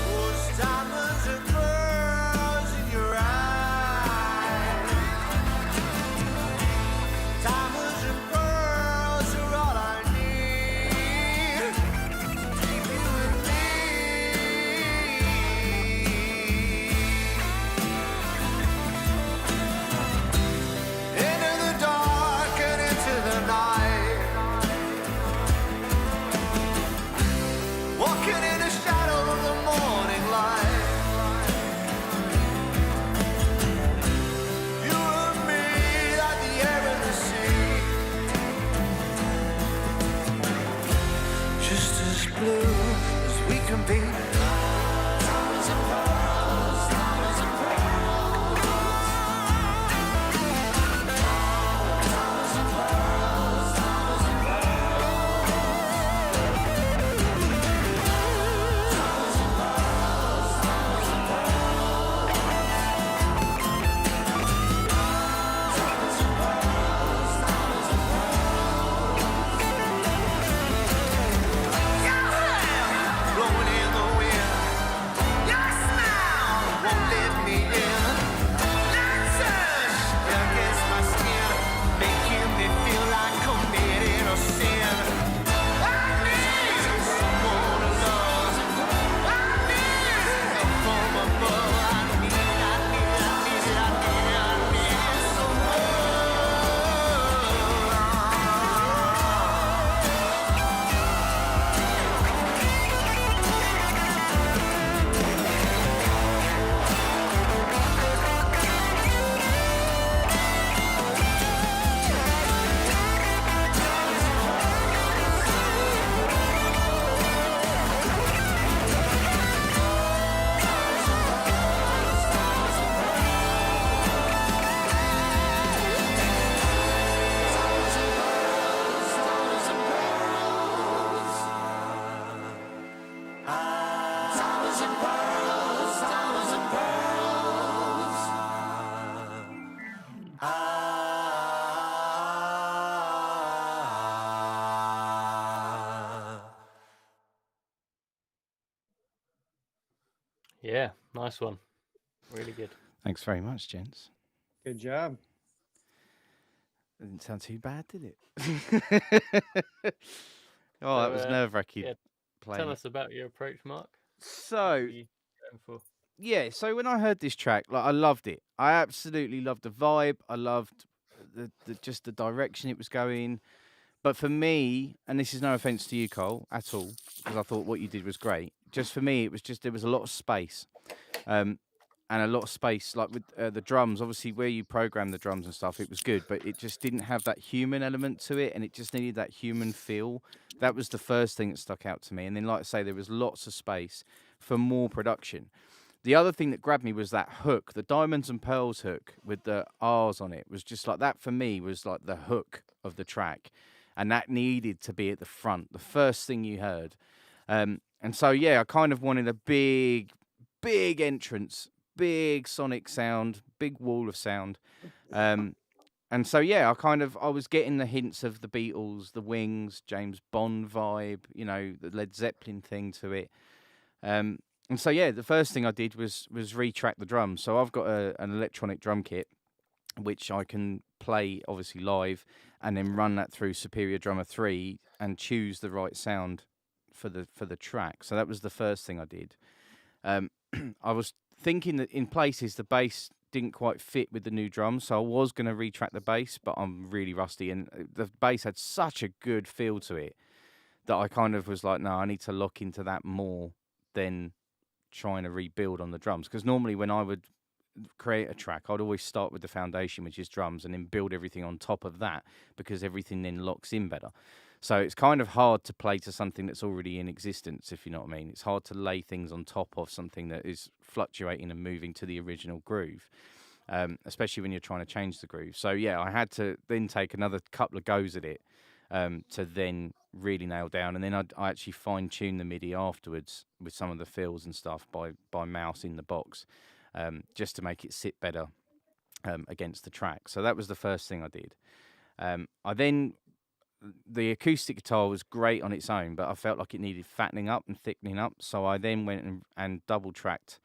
Those diamonds and pearls in your eyes. Diamonds and pearls are all I need to keep you with me. Into the dark and into the night. Walking in the shadow of the morning light. You and me like the air and the sea. Just as blue as we can be. Diamonds and pearls, diamonds and pearls. Diamonds and pearls, diamonds and pearls. Yeah, nice one. Really good. Thanks very much, gents. Good job. Didn't sound too bad, did it? Oh, that So, was nerve-wracking yeah, playing tell it. us about your approach, Mark. What So, are you going for? yeah, so when I heard this track, like I loved it. I absolutely loved the vibe. I loved the just the direction it was going. But for me, and this is no offense to you, Cole, at all, because I thought what you did was great. Just for me, it was just there was a lot of space. Um, and a lot of space, like with the drums. Obviously, where you program the drums and stuff, it was good, but it just didn't have that human element to it, and it just needed that human feel. That was the first thing that stuck out to me. And then, like I say, there was lots of space for more production. The other thing that grabbed me was that hook, the Diamonds and Pearls hook with the R's on it. Was just like that for me was like the hook of the track, and that needed to be at the front, the first thing you heard. And so yeah, I kind of wanted a big entrance, big sonic sound, big wall of sound. And so yeah, I was getting the hints of the Beatles, the Wings, James Bond vibe, the Led Zeppelin thing to it. And so yeah, the first thing I did was retrack the drums. So I've got an electronic drum kit which I can play obviously live and then run that through Superior Drummer 3 and choose the right sound for the track. So that was the first thing I did. I was thinking that in places the bass didn't quite fit with the new drums, so I was going to retrack the bass, but I'm really rusty, and the bass had such a good feel to it that I kind of was like, no, I need to lock into that more than trying to rebuild on the drums. Because normally when I would create a track, I'd always start with the foundation, which is drums, and then build everything on top of that, because everything then locks in better. So it's kind of hard to play to something that's already in existence, if you know what I mean. It's hard to lay things on top of something that is fluctuating and moving to the original groove, especially when you're trying to change the groove. So yeah, I had to then take another couple of goes at it to then really nail down. And then I actually fine-tune the MIDI afterwards with some of the fills and stuff by mouse in the box, just to make it sit better against the track. So that was the first thing I did. I then the acoustic guitar was great on its own, but I felt like it needed fattening up and thickening up. So I then went and double tracked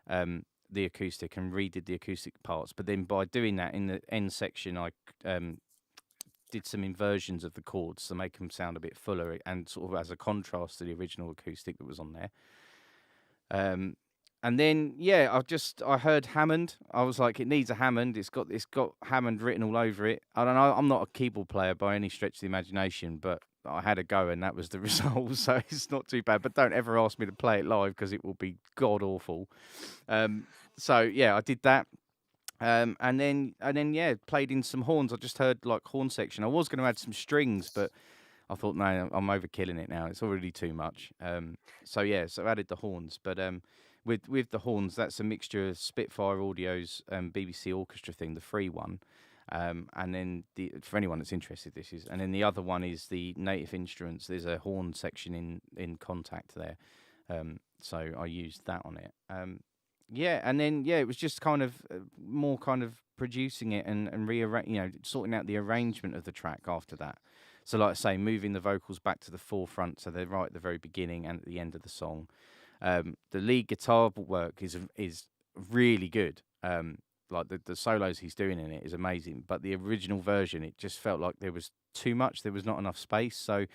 the acoustic and redid the acoustic parts. But then by doing that in the end section, I did some inversions of the chords to make them sound a bit fuller and sort of as a contrast to the original acoustic that was on there. And then yeah, I heard Hammond. I was like, it needs a Hammond. It's got Hammond written all over it. I don't know. I'm not a keyboard player by any stretch of the imagination, but I had a go and that was the result. So it's not too bad. But don't ever ask me to play it live because it will be god awful. So yeah, I did that. And then yeah, played in some horns. I just heard like horn section. I was going to add some strings, but I thought no, I'm overkilling it now. It's already too much. So yeah, so I added the horns, but with the horns, that's a mixture of Spitfire Audio's BBC Orchestra thing, the free one, and then for anyone that's interested, and then the other one is the Native Instruments. There's a horn section in Contact there, so I used that on it. Yeah, and then yeah, it was just kind of more kind of producing it and rearrange, sorting out the arrangement of the track after that. So like I say, moving the vocals back to the forefront, so they're right at the very beginning and at the end of the song. The lead guitar work is really good. Like the solos he's doing in it is amazing. But the original version, it just felt like there was too much. There was not enough space. So,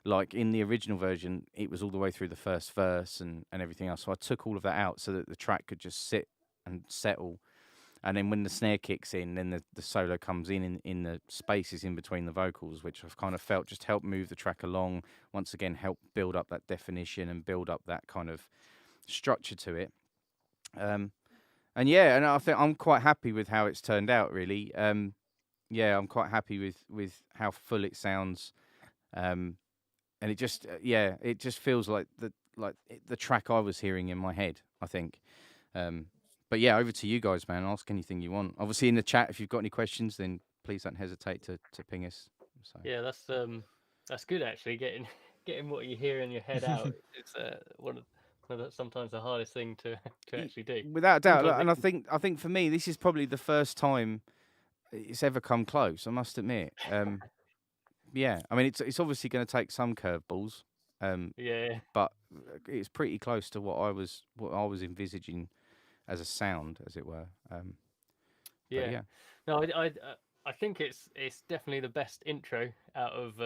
like in the original version, it was all the way through the first verse and everything else. So I took all of that out so that the track could just sit and settle. And then when the snare kicks in, then the solo comes in the spaces in between the vocals, which I've kind of felt just helped move the track along. Once again, help build up that definition and build up that kind of structure to it. And yeah, and I think I'm quite happy with how it's turned out, really. Yeah, I'm quite happy with how full it sounds. And it just, it just feels like the track I was hearing in my head, I think. But yeah, over to you guys, man. Ask anything you want. Obviously, in the chat, if you've got any questions, then please don't hesitate to ping us. So. Yeah, that's good actually. Getting what you hear in your head out is one of the, sometimes the hardest thing to actually do. Without a doubt, Sometimes and I think for me, this is probably the first time it's ever come close. I must admit. Yeah, I mean, it's obviously going to take some curveballs, Yeah. but it's pretty close to what I was envisaging as a sound, as it were. But Yeah. yeah. No, I think it's definitely the best intro out of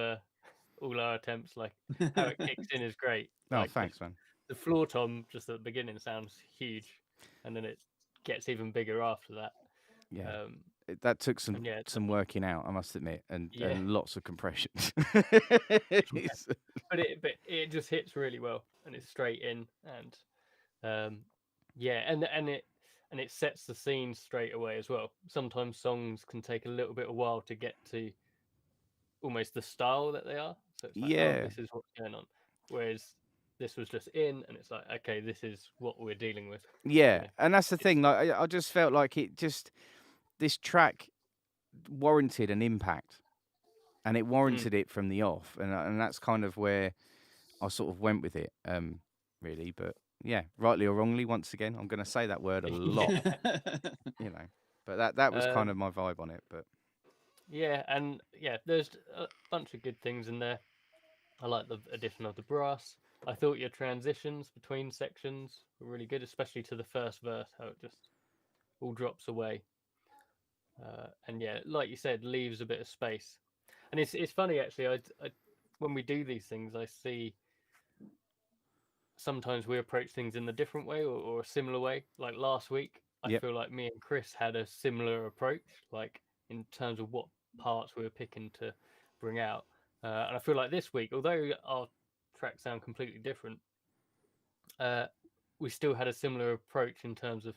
all our attempts. Like how it kicks in is great. Oh, Like thanks, man. the floor tom just at the beginning sounds huge, and then it gets even bigger after that. Yeah. That took some And yeah, working out, I must admit, and Yeah. lots of compressions. It's- but it just hits really well, and it's straight in, and yeah, and it sets the scene straight away as well. Sometimes songs can take a little bit of while to get to almost the style that they are. So it's like, oh, Yeah. this is what's going on. Whereas this was just in, and it's like, okay, this is what we're dealing with. Yeah, Yeah. and that's the thing. Like, I just felt like this track warranted an impact, and it warranted it from the off, and that's kind of where I sort of went with it, really. But yeah, rightly or wrongly, once again, I'm going to say that word a lot, you know. But that was kind of my vibe on it. But Yeah, and yeah, there's a bunch of good things in there. I like the addition of the brass. I thought your transitions between sections were really good, especially to the first verse, how it just all drops away. And yeah, like you said, leaves a bit of space. And it's funny actually. I when we do these things, I see sometimes we approach things in a different way or a similar way. Like last week, I Yep. feel like me and Chris had a similar approach, like in terms of what parts we were picking to bring out. And I feel like this week, although our tracks sound completely different, we still had a similar approach in terms of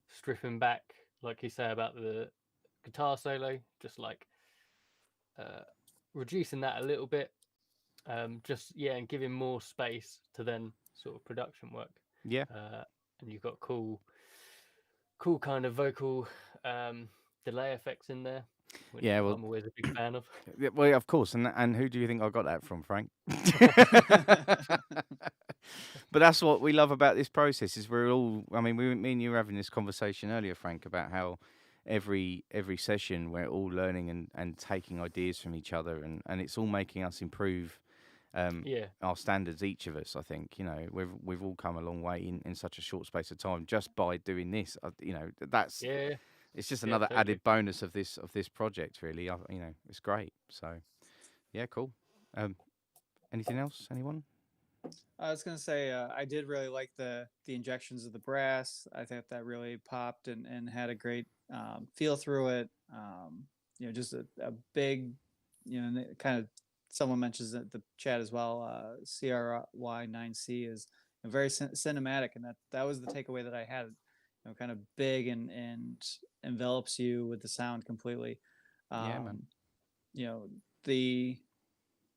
stripping back, like you say about the guitar solo, just like reducing that a little bit, just and giving more space to then sort of production work. yeah, And you've got cool kind of vocal delay effects in there, which Yeah, well- I'm always a big fan of. yeah, well, of course. And who do you think I got that from, Frank? But that's what we love about this process is we're all. I mean, me and you were having this conversation earlier, Frank, about how every session we're all learning and taking ideas from each other, and it's all making us improve Yeah, our standards, each of us. I think, you know, we've all come a long way in such a short space of time just by doing this. You know, that's yeah, it's just Yeah, another totally. added bonus of this project, really. You know, it's great. So, yeah, cool. Anything else? Anyone? I was gonna say I did really like the injections of the brass. I thought that really popped and had a great feel through it. You know, just a big, you know, kind of someone mentions that the chat as well. CRY9C is very cinematic, and that was the takeaway that I had. You know, kind of big and envelops you with the sound completely. Yeah, man. You know,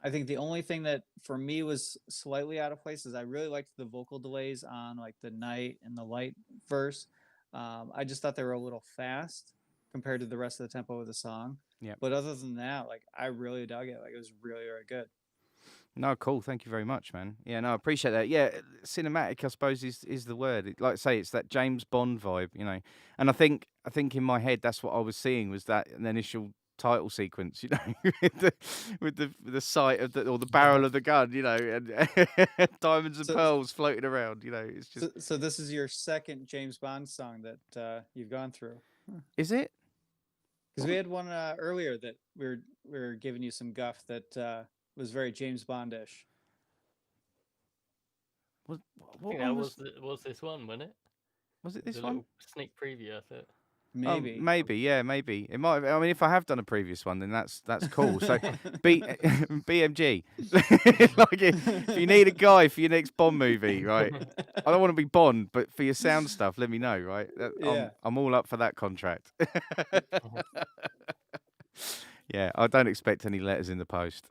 I think the only thing that for me was slightly out of place is I really liked the vocal delays on like the night and the light verse. I just thought they were a little fast compared to the rest of the tempo of the song. Yeah. But other than that, like I really dug it. Like it was really, really good. No, cool. Thank you very much, man. Yeah, no, I appreciate that. Yeah, cinematic, I suppose, is the word. Like I say, it's that James Bond vibe, you know. And I think in my head, that's what I was seeing was that an initial title sequence, you know, with the sight of the barrel of the gun, you know, and diamonds and So- pearls floating around, you know. It's just So this is your second James Bond song that you've gone through. is it? Because we had one earlier that we were giving you some guff that was very James Bondish. What I think one that was this one, wasn't it? was it It was this a one? little sneak preview, I thought. Maybe. Maybe, yeah, maybe. It might. I mean, if I have done a previous one, then that's cool. So, BMG. Like, if you need a guy for your next Bond movie, right? I don't want to be Bond, but for your sound stuff, let me know, right? Yeah. I'm all up for that contract. Yeah, I don't expect any letters in the post.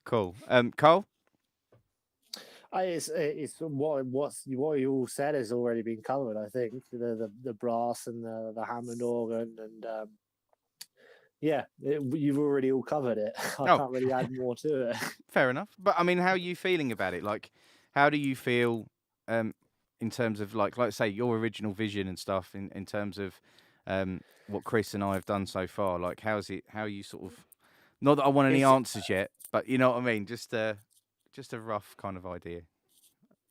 Cool. Cole? It's what you all said has already been covered. I think the brass and the Hammond organ and you've already all covered it. I Oh. can't really add more to it. Fair enough. But I mean, how are you feeling about it? Like, how do you feel in terms of like say your original vision and stuff in terms of what Chris and I have done so far? Like, how are you sort of Not that I want any It's- answers yet, but you know what I mean. Just a rough kind of idea.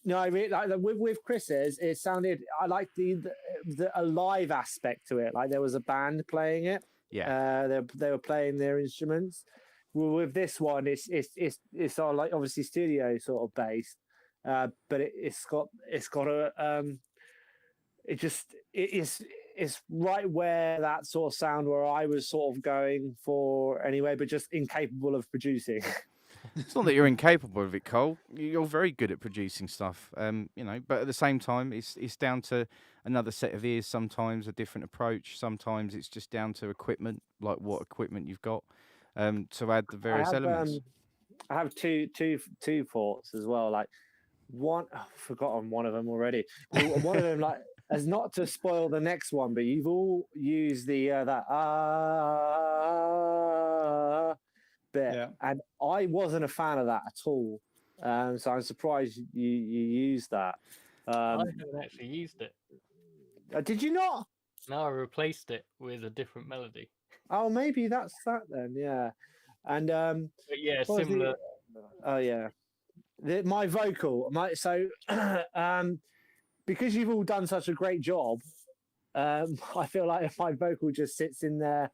No, I mean, like with Chris's, it sounded. I like the alive aspect to it. Like there was a band playing it. Yeah. They were playing their instruments. Well, with this one, it's all like obviously studio sort of based, but it's got it's right where that sort of sound where I was sort of going for anyway, but just incapable of producing. It's not that you're incapable of it, Cole. You're very good at producing stuff, you know. But at the same time, it's down to another set of ears. Sometimes a different approach. Sometimes it's just down to equipment, like what equipment you've got, to add the various elements. I have two thoughts as well. Like one, I've forgotten one of them already. One of them, like, as not to spoil the next one, but you've all used the that bit, Yeah. and I wasn't a fan of that at all. So I'm surprised you used that. I haven't actually used it. Did you not? Now I replaced it with a different melody. Oh, maybe that's that then. Yeah, and But yeah, what was the- similar. Oh yeah, my vocal, so because you've all done such a great job, I feel like if my vocal just sits in there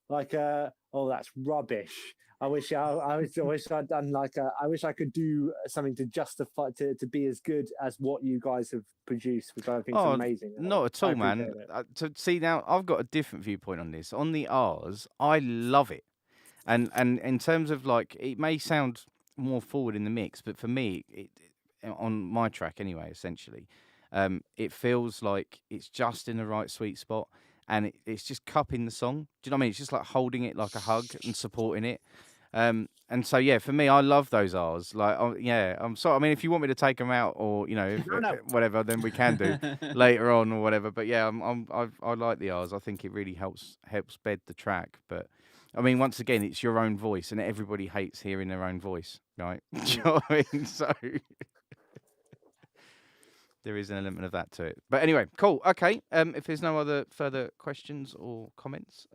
like oh, that's rubbish. I wish I'd done like I wish I could do something to justify to be as good as what you guys have produced, which I think is amazing. Not at all, man. appreciate it. To see now, I've got a different viewpoint on this. On the R's, I love it, and in terms of like, it may sound more forward in the mix, but for me, on my track anyway, essentially, it feels like it's just in the right sweet spot, and it's just cupping the song. Do you know what I mean? It's just like holding it like a hug and supporting it. And so yeah, for me, I love those R's. Like, yeah, I'm sorry. I mean, if you want me to take them out, or you know, whatever, then we can do later on or whatever. But yeah, I like the R's. I think it really helps bed the track. But I mean, once again, it's your own voice, and everybody hates hearing their own voice, right? Do you know what I mean? So there is an element of that to it. But anyway, cool. Okay. If there's no other further questions or comments,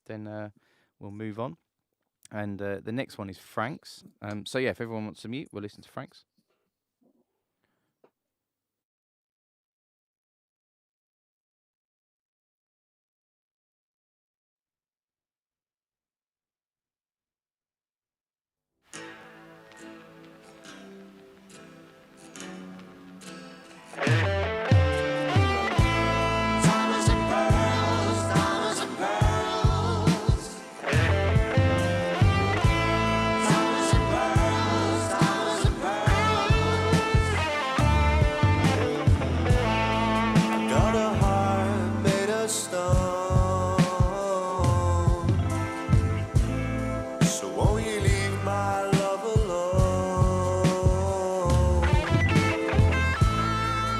then we'll move on. And the next one is Frank's. So yeah, if everyone wants to mute, we'll listen to Frank's. Diamonds and pearls, diamonds and pearls. Diamonds and pearls, diamonds and pearls. Got a heart made of stone. So won't you leave my love alone?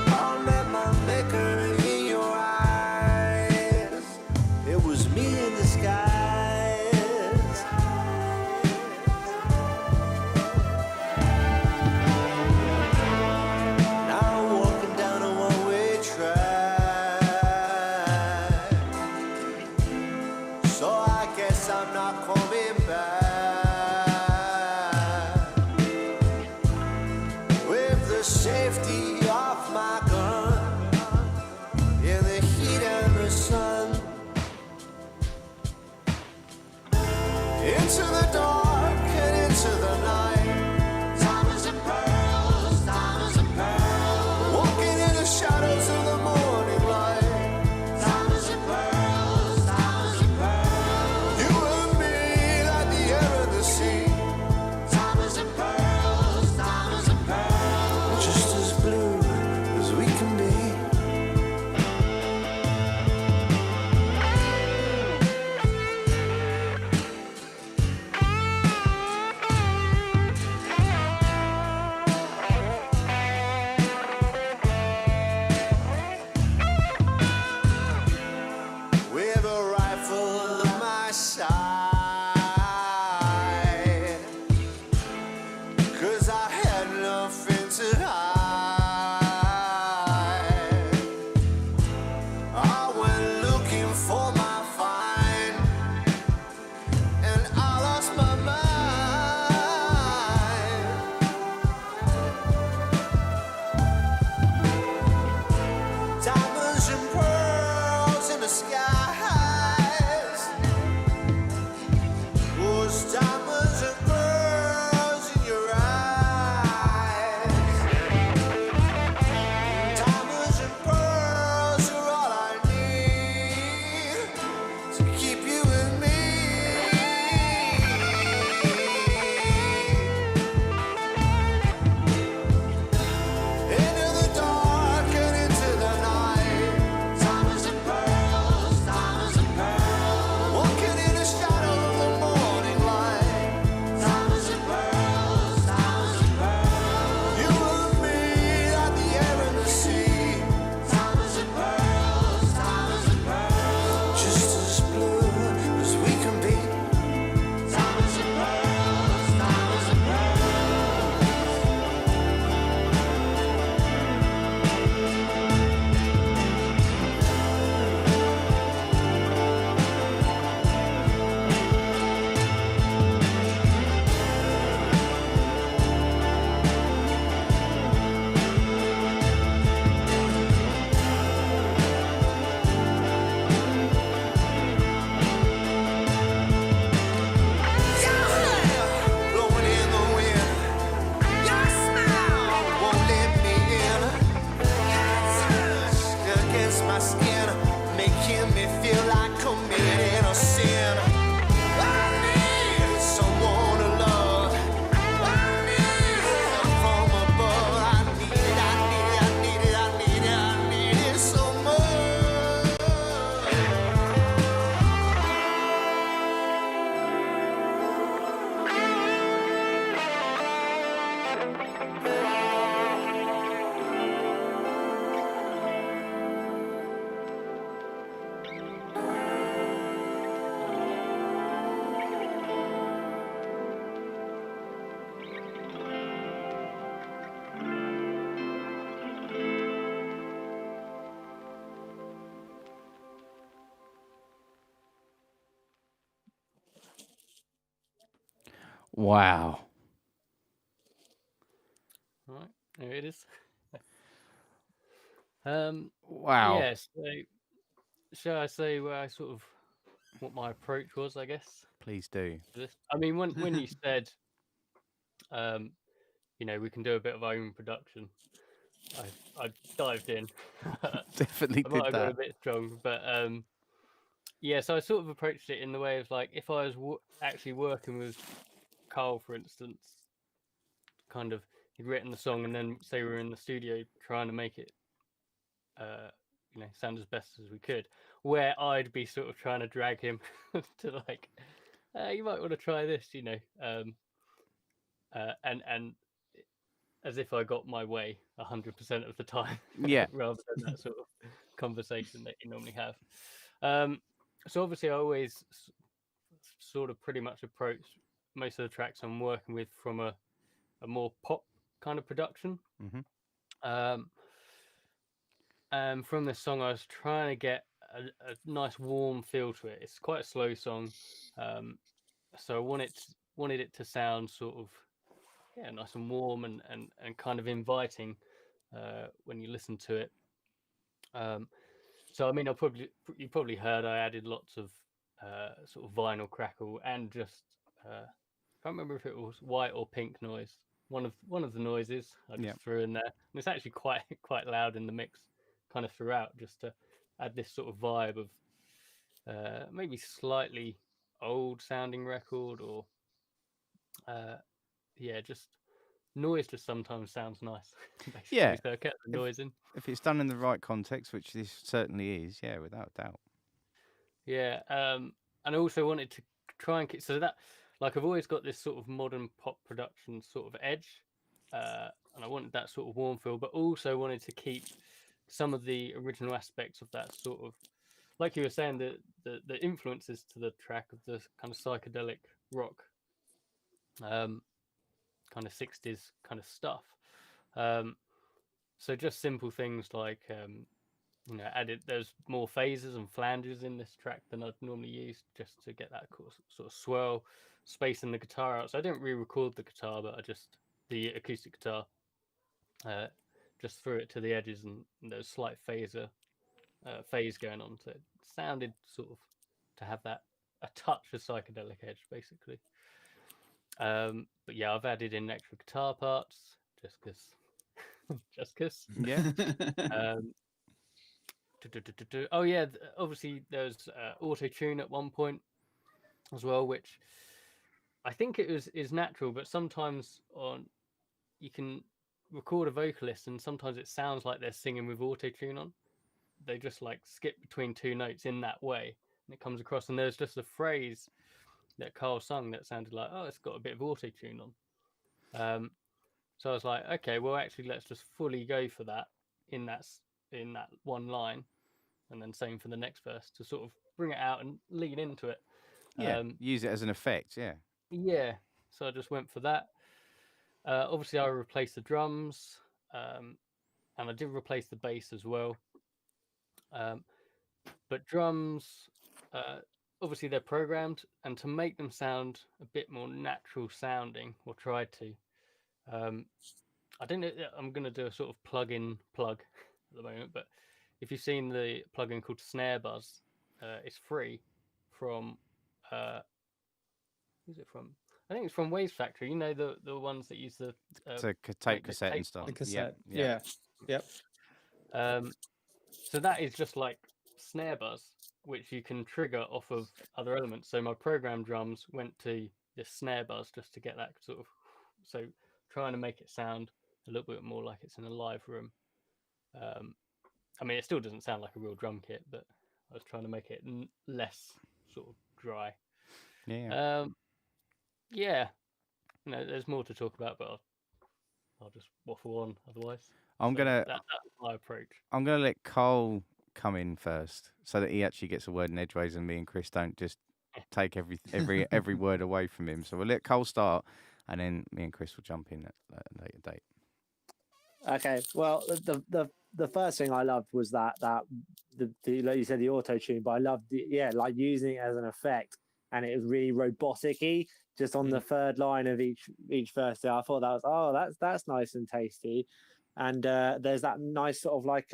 I met my maker in your eyes. It was me in disguise. Now I'm walking down a one-way track. So I guess I'm not coming back. With the safety of my gun, in the heat and the sun, into the dark and into the night. Diamonds and pearls, diamonds and pearls. Walking in the shadows of the morning light. Diamonds and pearls, diamonds and pearls. You and me, like the air and the sea. Diamonds and pearls, diamonds and pearls. Just as blue my skin, making me feel like committing a sin. I need someone to love. I need help from above. I need it, I need it, I need it, I need it, I need it so much. Wow. Right, there it is. Wow. Yeah, so shall I say where I sort of what my approach was, I guess? Please do. For this? I mean, when you said, you know, we can do a bit of own production, I dived in. Definitely I did might have got that. a bit strong, but yeah. So I sort of approached it in the way of like, if I was actually working with Carl, for instance, kind of he'd written the song, and then say we were in the studio trying to make it, you know, sound as best as we could. Where I'd be sort of trying to drag him to like, you might want to try this, you know, and as if I got my way 100% of the time, Yeah. rather than that sort of conversation that you normally have. So obviously, I always sort of pretty much approach most of the tracks I'm working with from a more pop kind of production. Mhm. From this song, I was trying to get a nice warm feel to it. It's quite a slow song, so I wanted it to sound sort of nice and warm and kind of inviting when you listen to it. So I mean, you probably heard I added lots of sort of vinyl crackle and just I can't remember if it was white or pink noise. One of the noises I just threw in there, and it's actually quite loud in the mix, kind of throughout, just to add this sort of vibe of maybe slightly old sounding record, or just noise just sometimes sounds nice. Basically, Yeah. so I kept the noise in. If it's done in the right context, which this certainly is, yeah, without doubt. Yeah, and I also wanted to try and keep so that, like, I've always got this sort of modern pop production sort of edge, and I wanted that sort of warm feel, but also wanted to keep some of the original aspects of that sort of, like you were saying, the influences to the track of the kind of psychedelic rock, kind of 60s kind of stuff. So just simple things like you know, there's more phases and flanges in this track than I'd normally use, just to get that sort of swirl space in the guitar out. So I didn't re-record the guitar, but the acoustic guitar, just threw it to the edges, and there's slight phase going on. So it sounded sort of to have that a touch of psychedelic edge, basically. But yeah, I've added in extra guitar parts just because. Yeah. Oh yeah, obviously there's auto tune at one point as well, which I think is natural, but sometimes you can record a vocalist and sometimes it sounds like they're singing with auto tune on. They just like skip between two notes in that way, and it comes across. And there's just a phrase that Carl sung that sounded like, oh, it's got a bit of auto tune on. So I was like, okay, well, actually, let's just fully go for that in that one line, and then same for the next verse to sort of bring it out and lean into it. Yeah. Use it as an effect. Yeah. Yeah. So I just went for that. Obviously, I replaced the drums, and I did replace the bass as well. But drums, obviously, they're programmed, and to make them sound a bit more natural sounding, or tried to. I don't know. I'm going to do a sort of plug at the moment, but if you've seen the plugin called Snare Buzz, it's free from. Who's it from? I think it's from Waves Factory. You know, the ones that use It's a tape cassette and stuff. The cassette. Yeah. Yep. So that is just like snare buzz, which you can trigger off of other elements. So my program drums went to this snare buzz just to get that sort of, so trying to make it sound a little bit more like it's in a live room. I mean, it still doesn't sound like a real drum kit, but I was trying to make it less sort of dry. Yeah. Yeah, there's more to talk about, but I'll just waffle on otherwise. I'm So gonna that's my approach. I'm gonna let Cole come in first, so that he actually gets a word in edgeways, and me and Chris don't just take every word away from him. So we'll let Cole start, and then me and Chris will jump in at a later date. Okay. Well, the first thing I loved was that the like you said, the auto tune, but I loved like using it as an effect, and it was really robotic-y, just on the third line of each verse. I thought that was that's nice and tasty, and there's that nice sort of like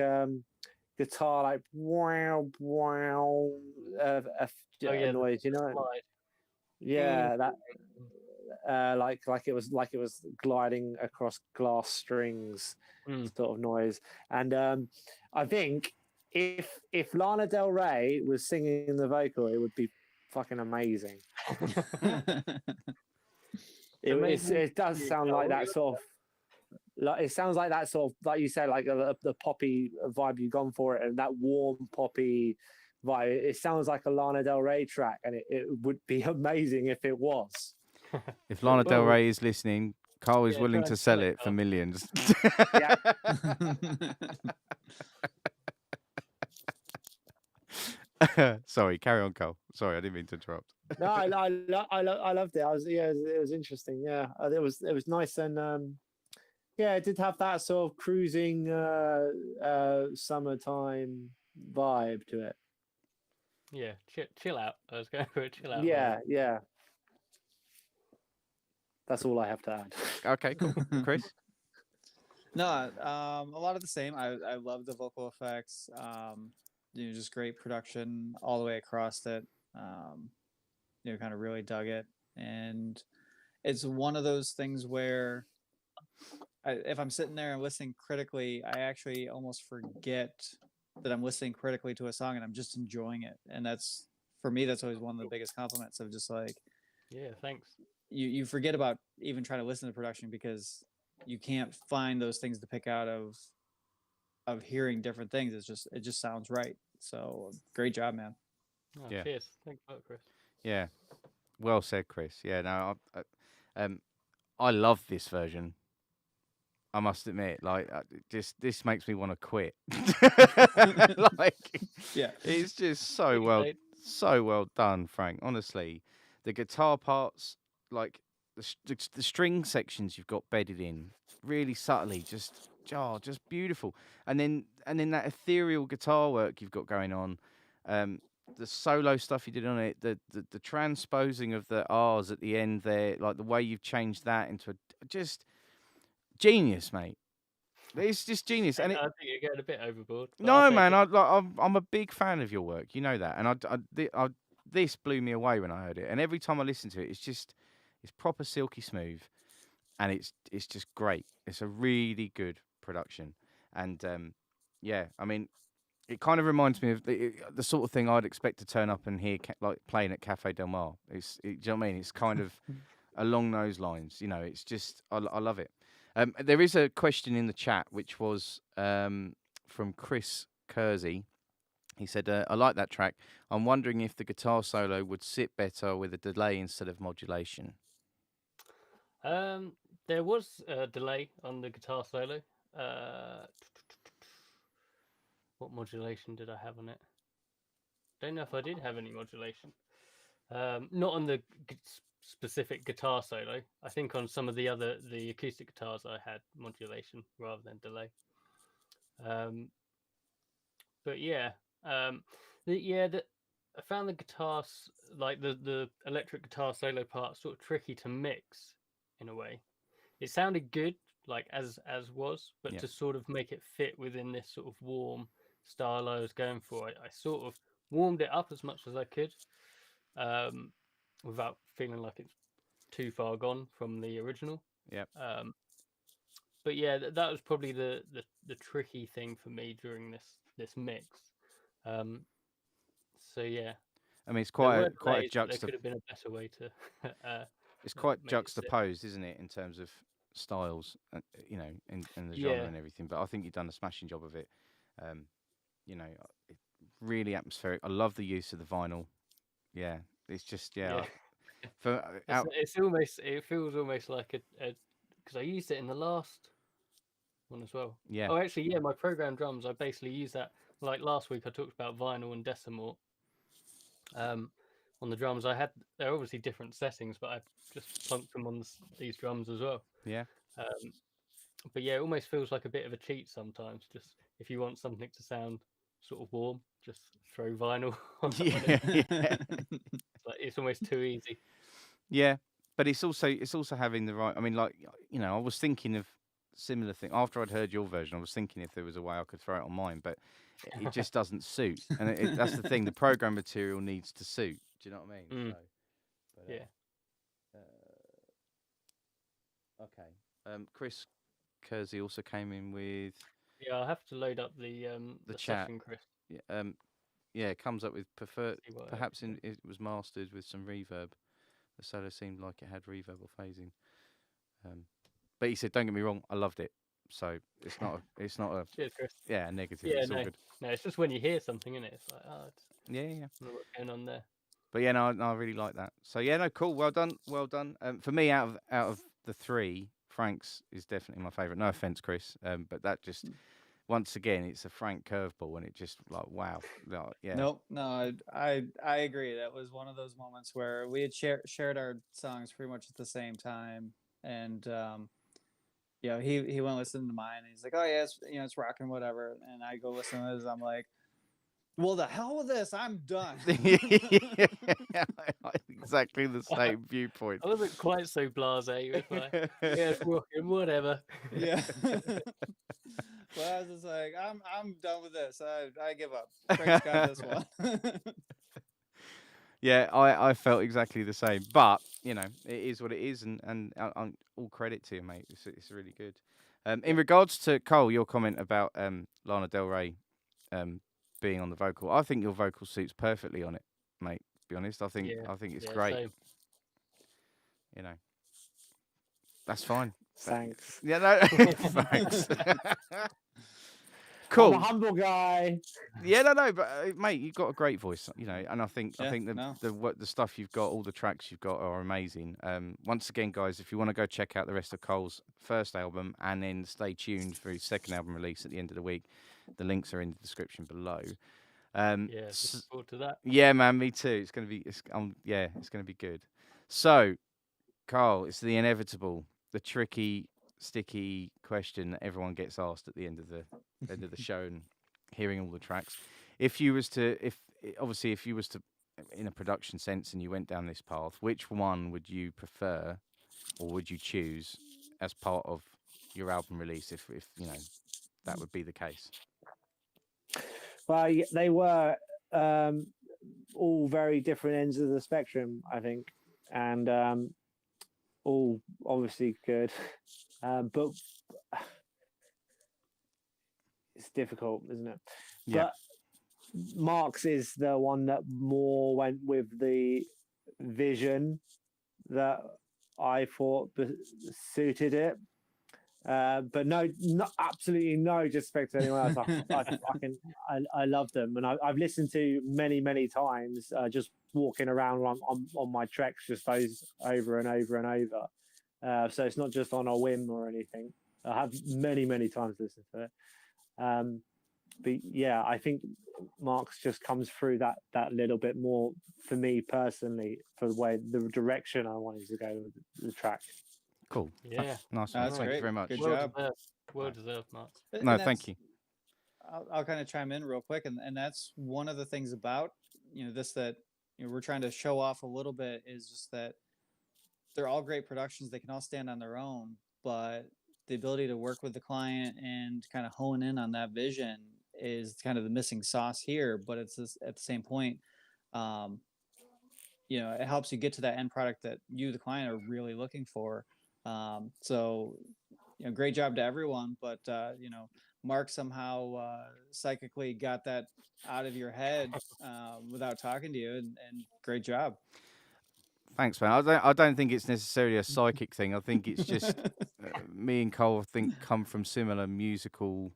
guitar like wow noise, you know? Slide. Yeah, that like it was gliding across glass strings sort of noise. And I think if Lana Del Rey was singing the vocal, it would be fucking amazing. It does sound like that sort of, like it sounds like that sort of, like you said, like the poppy vibe you've gone for it, and that warm poppy vibe. It sounds like a Lana Del Rey track, and it would be amazing if it was. If Lana Del Rey is listening, Carl is willing to sell it for millions. Yeah. Sorry, carry on, Carl. Sorry, I didn't mean to interrupt. No, I loved it. It was interesting. Yeah, it was nice, and it did have that sort of cruising summertime vibe to it. Yeah, chill out. I was going for a chill out. Yeah. That's all I have to add. Okay, cool. Chris? No, a lot of the same. I love the vocal effects. Just great production all the way across it. Kind of really dug it, and it's one of those things where if I'm sitting there and listening critically, I actually almost forget that I'm listening critically to a song, and I'm just enjoying it. And that's, for me, that's always one of the biggest compliments of just like, yeah, thanks. You forget about even trying to listen to production because you can't find those things to pick out of hearing different things. It just sounds right. So great job, man. Oh, Yeah. Cheers. Thanks a lot, Chris. Yeah. Well said, Chris. Yeah, no, I love this version. I must admit, like, this makes me want to quit. Like, yeah, it's just so well done, Frank. Honestly, the guitar parts, like the string sections you've got bedded in really subtly, just beautiful. And then that ethereal guitar work you've got going on, the solo stuff you did on it, the transposing of the R's at the end there, like the way you've changed that into just genius, mate. It's just genius. And I think you're getting a bit overboard. no, man, I'm a big fan of your work. You know that, and this blew me away when I heard it. And every time I listen to it, it's proper silky smooth, and it's just great. It's a really good production, and I mean, it kind of reminds me of the sort of thing I'd expect to turn up and hear like playing at Cafe Del Mar. Do you know what I mean? It's kind of along those lines. It's just I love it. There is a question in the chat which was from Chris Kersey. He said, I like that track. I'm wondering if the guitar solo would sit better with a delay instead of modulation. There was a delay on the guitar solo. What modulation did I have on it? Don't know if I did have any modulation. Not on the specific guitar solo. I think on some of the acoustic guitars I had modulation rather than delay. But yeah, I found the guitars, like the electric guitar solo part, sort of tricky to mix in a way. It sounded good, like as was, but to sort of make it fit within this sort of warm style I was going for, I sort of warmed it up as much as I could, without feeling like it's too far gone from the original. Yeah. but yeah, that was probably the tricky thing for me during this mix. So yeah, I mean, it's there quite were a delays, but there could have been a better way to it's quite make it sit. juxtaposed, isn't it, in terms of styles, you know, in the genre Yeah, and everything. But I think you've done a smashing job of it. Um, you know, it, really atmospheric. I love the use of the vinyl. Yeah, it's just yeah. For out, It feels almost like a because I used it in the last one as well. yeah, Oh, actually, yeah, my program drums, I basically use that. Like last week, I talked about vinyl and decimal. On the drums, they're obviously different settings, but I just plunked them on these drums as well. yeah, Um, but yeah, it almost feels like a bit of a cheat sometimes. Just if you want something to sound sort of warm, just throw vinyl on it. yeah, It's almost too easy. yeah. But it's also having the right. I mean, like, you know, I was thinking of similar thing after I'd heard your version. I was thinking if there was a way I could throw it on mine, but it just doesn't suit. And that's the thing. The program material needs to suit. Do you know what I mean? Mm. So, but, Yeah. Okay. Chris Kersey also came in with Yeah, I'll have to load up the chat. session, Chris. Yeah, it comes up with prefer. See what Perhaps it was mastered with some reverb. The solo seemed like it had reverb or phasing. But he said, "Don't get me wrong, I loved it." So it's not a Cheers, Chris. negative. Yeah, It's all good. no, it's just when you hear something, innit? It's like, oh, Yeah. I don't know what's going on there. But yeah, no, I really like that. So yeah, no, cool. Well done. For me, out of the three, Frank's is definitely my favourite. No offense, Chris, but that just once again, it's a Frank curveball, and it just like wow, like, yeah. Nope, no, I agree. That was one of those moments where we had shared our songs pretty much at the same time, and you know, he went listening to mine, and he's like, oh yeah, it's rocking, whatever. And I go listen to his, I'm like, well, the hell with this, I'm done. Exactly the same viewpoint. I wasn't quite so blasé with my yeah, it's rocking, whatever. Yeah. But I was just like, I'm done with this. I give up. Frank's got this one. Yeah, I felt exactly the same. But you know, it is what it is, and all credit to you, mate. It's really good. In regards to Cole, your comment about Lana Del Rey being on the vocal, I think your vocal suits perfectly on it, mate. To be honest, I think it's great. Same. You know, that's fine. Thanks. Yeah, no, thanks. Cool. I'm a humble guy. Yeah, no, but mate, you've got a great voice, you know, and I think Yeah, the stuff you've got, all the tracks you've got are amazing. Once again, guys, if you want to go check out the rest of Cole's first album and then stay tuned for his second album release at the end of the week, the links are in the description below. Yeah, looking forward to that. Yeah, man, me too. It's gonna be it's gonna be good. So, Carl, it's the inevitable, the tricky, sticky question that everyone gets asked at the end of the show and hearing all the tracks. If you was to in a production sense and you went down this path, which one would you prefer or would you choose as part of your album release if you know that would be the case? Well, they were all very different ends of the spectrum, I think, and all obviously good, but it's difficult, isn't it? Yeah. But Mark's is the one that more went with the vision that I thought suited it. But no, absolutely no disrespect to anyone else. I love them, and I've listened to many times, just walking around on my treks, just those over and over and over. So it's not just on a whim or anything. I have many times listened to it. But yeah, I think Mark's just comes through that little bit more for me personally, for the direction I wanted to go with the track. Cool. Yeah. Nice. That's Thank great. you very much. Good Well job. deserved. Well deserved, Mark. And No, that's- thank you. I'll kind of chime in real quick, and that's one of the things about this that we're trying to show off a little bit is just that they're all great productions. They can all stand on their own, but the ability to work with the client and kind of hone in on that vision is kind of the missing sauce here. But it's at the same point, it helps you get to that end product that you, the client, are really looking for. So great job to everyone, but Mark somehow psychically got that out of your head without talking to you, and great job. Thanks, man. I don't think it's necessarily a psychic thing. I think it's just me and Cole, I think, come from similar musical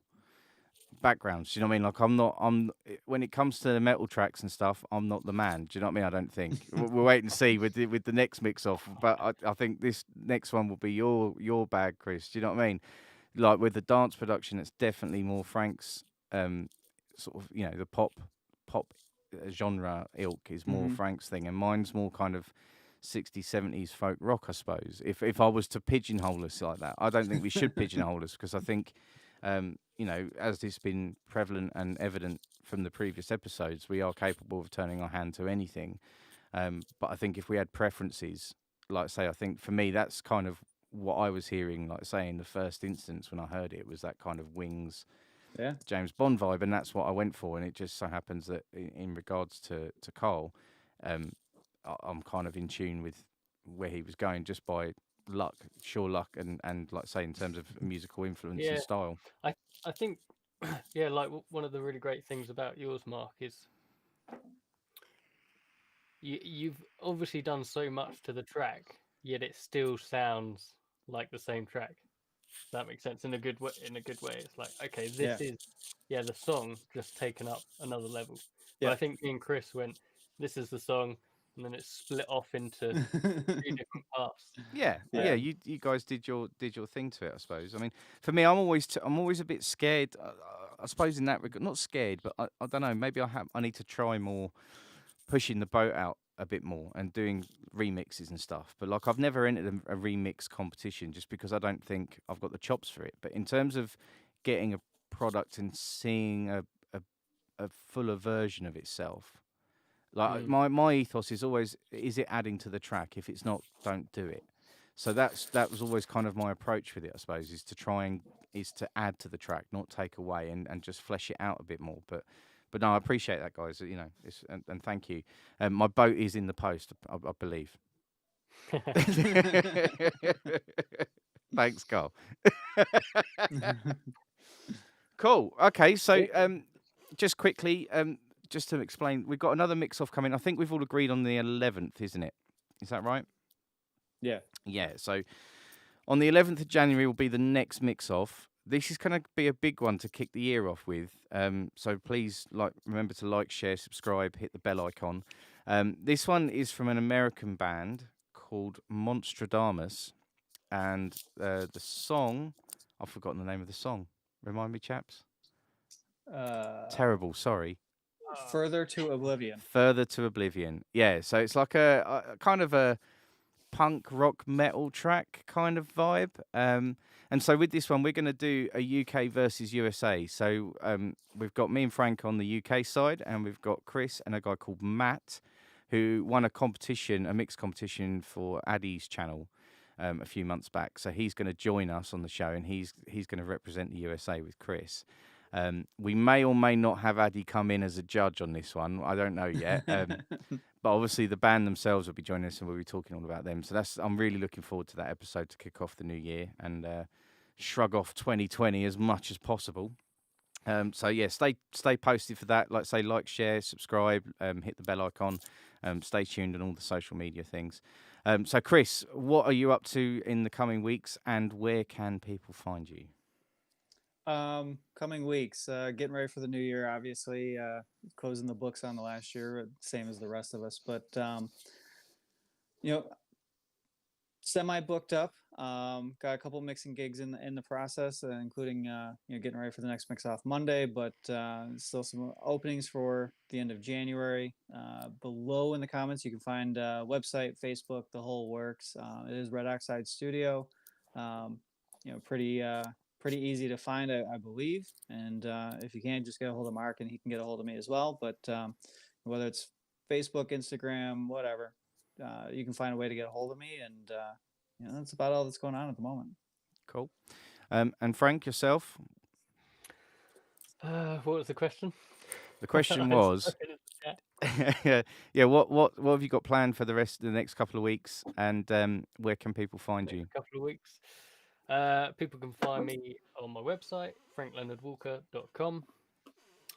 backgrounds. Do you know what I mean? Like when it comes to the metal tracks and stuff, I'm not the man. Do you know what I mean? I don't think. We'll wait and see with the next mix off. But I think this next one will be your bag, Chris. Do you know what I mean? Like with the dance production, it's definitely more Frank's sort of, the pop genre ilk is more Mhm. Frank's thing, and mine's more kind of 60s, 70s folk rock, I suppose. If I was to pigeonhole us like that, I don't think we should pigeonhole us, because I think, as has been prevalent and evident from the previous episodes, we are capable of turning our hand to anything. But I think if we had preferences, like say, I think for me, that's kind of what I was hearing, like say in the first instance when I heard it, was that kind of Wings, Yeah. James Bond vibe, and that's what I went for. And it just so happens that in regards to Carl, I'm kind of in tune with where he was going just by luck, sure luck, and like say in terms of musical influence Yeah. and style. I think, yeah, like one of the really great things about yours, Mark, is you've obviously done so much to the track, yet it still sounds like the same track. Does that make sense? In a good way. In a good way, it's like, okay, this is the song just taken up another level. But Yeah. I think me and Chris went, this is the song, and then it's split off into three different parts. Yeah, Yeah. You guys did your thing to it, I suppose. I mean, for me, I'm always a bit scared. I suppose in that regard, not scared, but I don't know. Maybe I need to try more pushing the boat out a bit more and doing remixes and stuff. But like, I've never entered a remix competition just because I don't think I've got the chops for it. But in terms of getting a product and seeing a fuller version of itself, like my ethos is always, is it adding to the track? If it's not, don't do it. So that was always kind of my approach with it, I suppose, is to add to the track, not take away, and just flesh it out a bit more. But no, I appreciate that, guys. And thank you. My boat is in the post, I believe. Thanks, Carl. Cool. Okay, so just quickly, just to explain, we've got another mix-off coming. I think we've all agreed on the 11th, isn't it? Is that right? Yeah. Yeah. So on the 11th of January will be the next mix-off. This is going to be a big one to kick the year off with. So please, remember to like, share, subscribe, hit the bell icon. This one is from an American band called Monstradamus, and the song, I've forgotten the name of the song. Remind me, chaps. Terrible. Sorry. Further to Oblivion. Further to Oblivion. Yeah. So it's like a kind of a punk rock metal track kind of vibe. And so with this one, we're going to do a UK versus USA. So we've got me and Frank on the UK side, and we've got Chris and a guy called Matt, who won a mixed competition for Addy's channel a few months back. So he's going to join us on the show, and he's going to represent the USA with Chris. We may or may not have Addy come in as a judge on this one. I don't know yet. But obviously the band themselves will be joining us, and we'll be talking all about them. So I'm really looking forward to that episode to kick off the new year and shrug off 2020 as much as possible. So yeah, stay posted for that. Like share, subscribe, hit the bell icon. Stay tuned on all the social media things. So Chris, what are you up to in the coming weeks, and where can people find you? Coming weeks, getting ready for the new year, obviously, closing the books on the last year, same as the rest of us, but, semi booked up, got a couple mixing gigs in the process, including, getting ready for the next mix off Monday, but, still some openings for the end of January. Below in the comments, you can find, website, Facebook, the whole works. It is Red Oxide Studio. Pretty easy to find, I believe. And if you can't, just get a hold of Mark, and he can get a hold of me as well. But whether it's Facebook, Instagram, whatever, you can find a way to get a hold of me. And that's about all that's going on at the moment. Cool. And Frank, yourself? What was the question? The question was, yeah, what have you got planned for the next couple of weeks, and where can people find you? A couple of weeks. People can find me on my website, frankleonardwalker.com,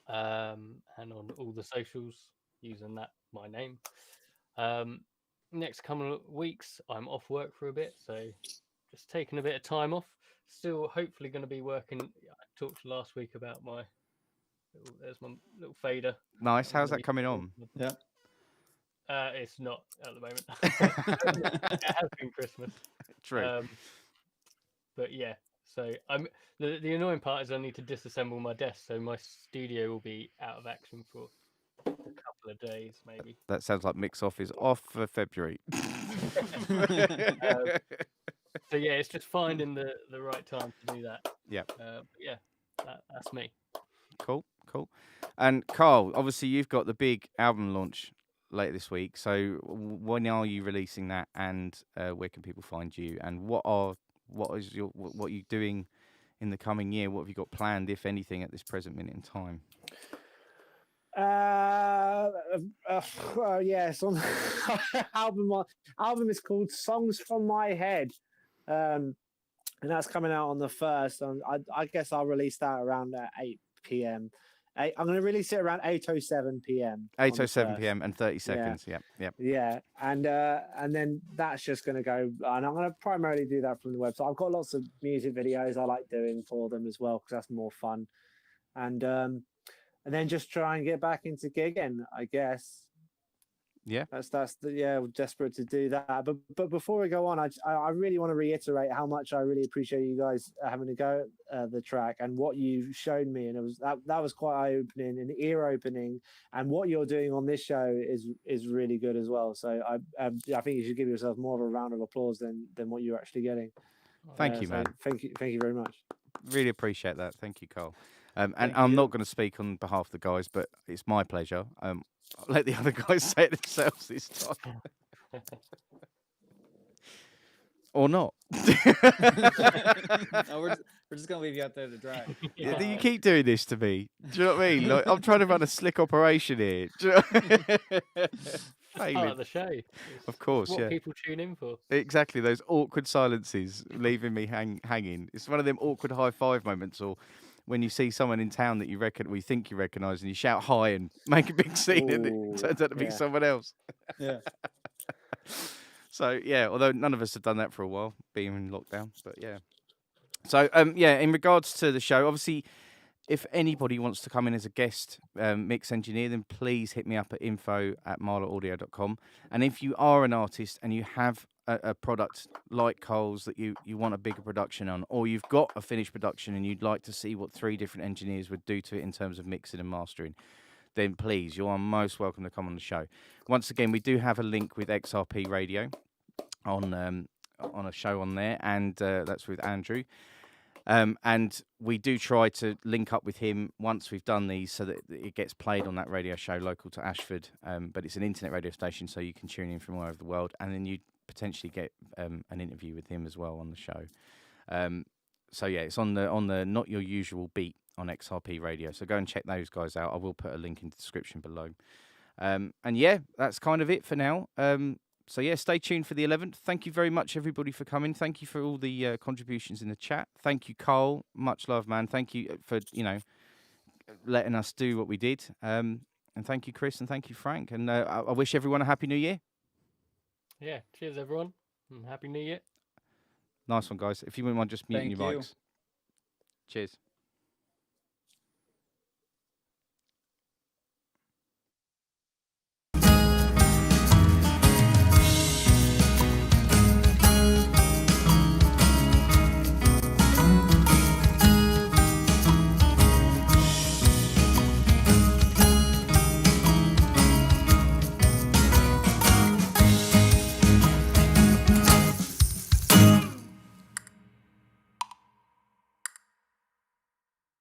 and on all the socials using my name. Next couple of weeks, I'm off work for a bit, so just taking a bit of time off. Still, hopefully, going to be working. I talked last week about there's my little fader. Nice. How's that coming on? Yeah. It's not at the moment. It has been Christmas. True. But yeah, so the annoying part is I need to disassemble my desk, so my studio will be out of action for a couple of days, maybe. That sounds like Mix Off is off for February. So yeah, it's just finding the right time to do that. Yeah. But yeah, that's me. Cool. And Carl, obviously you've got the big album launch later this week. So when are you releasing that, and where can people find you? And what are you doing in the coming year? What have you got planned, if anything, at this present minute in time? Yes, on album is called Songs from My Head, and that's coming out on the 1st. And I guess I'll release that around 8 p.m. I'm going to release it around 8:07 p.m. 8:07 p.m. and 30 seconds. Yeah. And then that's just going to go, and I'm going to primarily do that from the website. I've got lots of music videos I like doing for them as well, because that's more fun. And then just try and get back into gigging, I guess. Yeah. We're desperate to do that. But before we go on, I really want to reiterate how much I really appreciate you guys having to go at the track and what you've shown me, and it was that was quite eye-opening and ear-opening. And what you're doing on this show is really good as well. So I think you should give yourself more of a round of applause than what you're actually getting. Thank you, man. Thank you very much. Really appreciate that. Thank you, Carl. And I'm not going to speak on behalf of the guys, but it's my pleasure. I'll let the other guys say it themselves this time. Or not. No, we're just gonna leave you out there to dry. You keep doing this to me. Do you know what I mean? Like, I'm trying to run a slick operation here. Do you know? Part of the show. Of course, what yeah. people tune in for. Exactly, those awkward silences leaving me hanging. It's one of them awkward high five moments, or when you see someone in town that we think you recognise, and you shout hi and make a big scene, and it turns out to be someone else. Yeah. So yeah, although none of us have done that for a while, being in lockdown. But yeah. So in regards to the show, obviously, if anybody wants to come in as a guest mix engineer, then please hit me up at info@marleraudio.com. And if you are an artist and you have a product like Cole's that you want a bigger production on, or you've got a finished production and you'd like to see what 3 different engineers would do to it in terms of mixing and mastering, then please, you are most welcome to come on the show. Once again, we do have a link with XRP Radio on a show on there, and that's with Andrew. And we do try to link up with him once we've done these so that it gets played on that radio show local to Ashford. But it's an internet radio station, so you can tune in from all over the world, and then you potentially get an interview with him as well on the show. So yeah, it's on the Not Your Usual Beat on XRP Radio. So go and check those guys out. I will put a link in the description below. And yeah, that's kind of it for now. So yeah, stay tuned for the 11th. Thank you very much, everybody, for coming. Thank you for all the contributions in the chat. Thank you, Carl. Much love, man. Thank you for letting us do what we did. And thank you, Chris, and thank you, Frank. And I wish everyone a happy New Year. Yeah, cheers, everyone. And happy New Year. Nice one, guys. If you wouldn't mind just muting your mics. Cheers.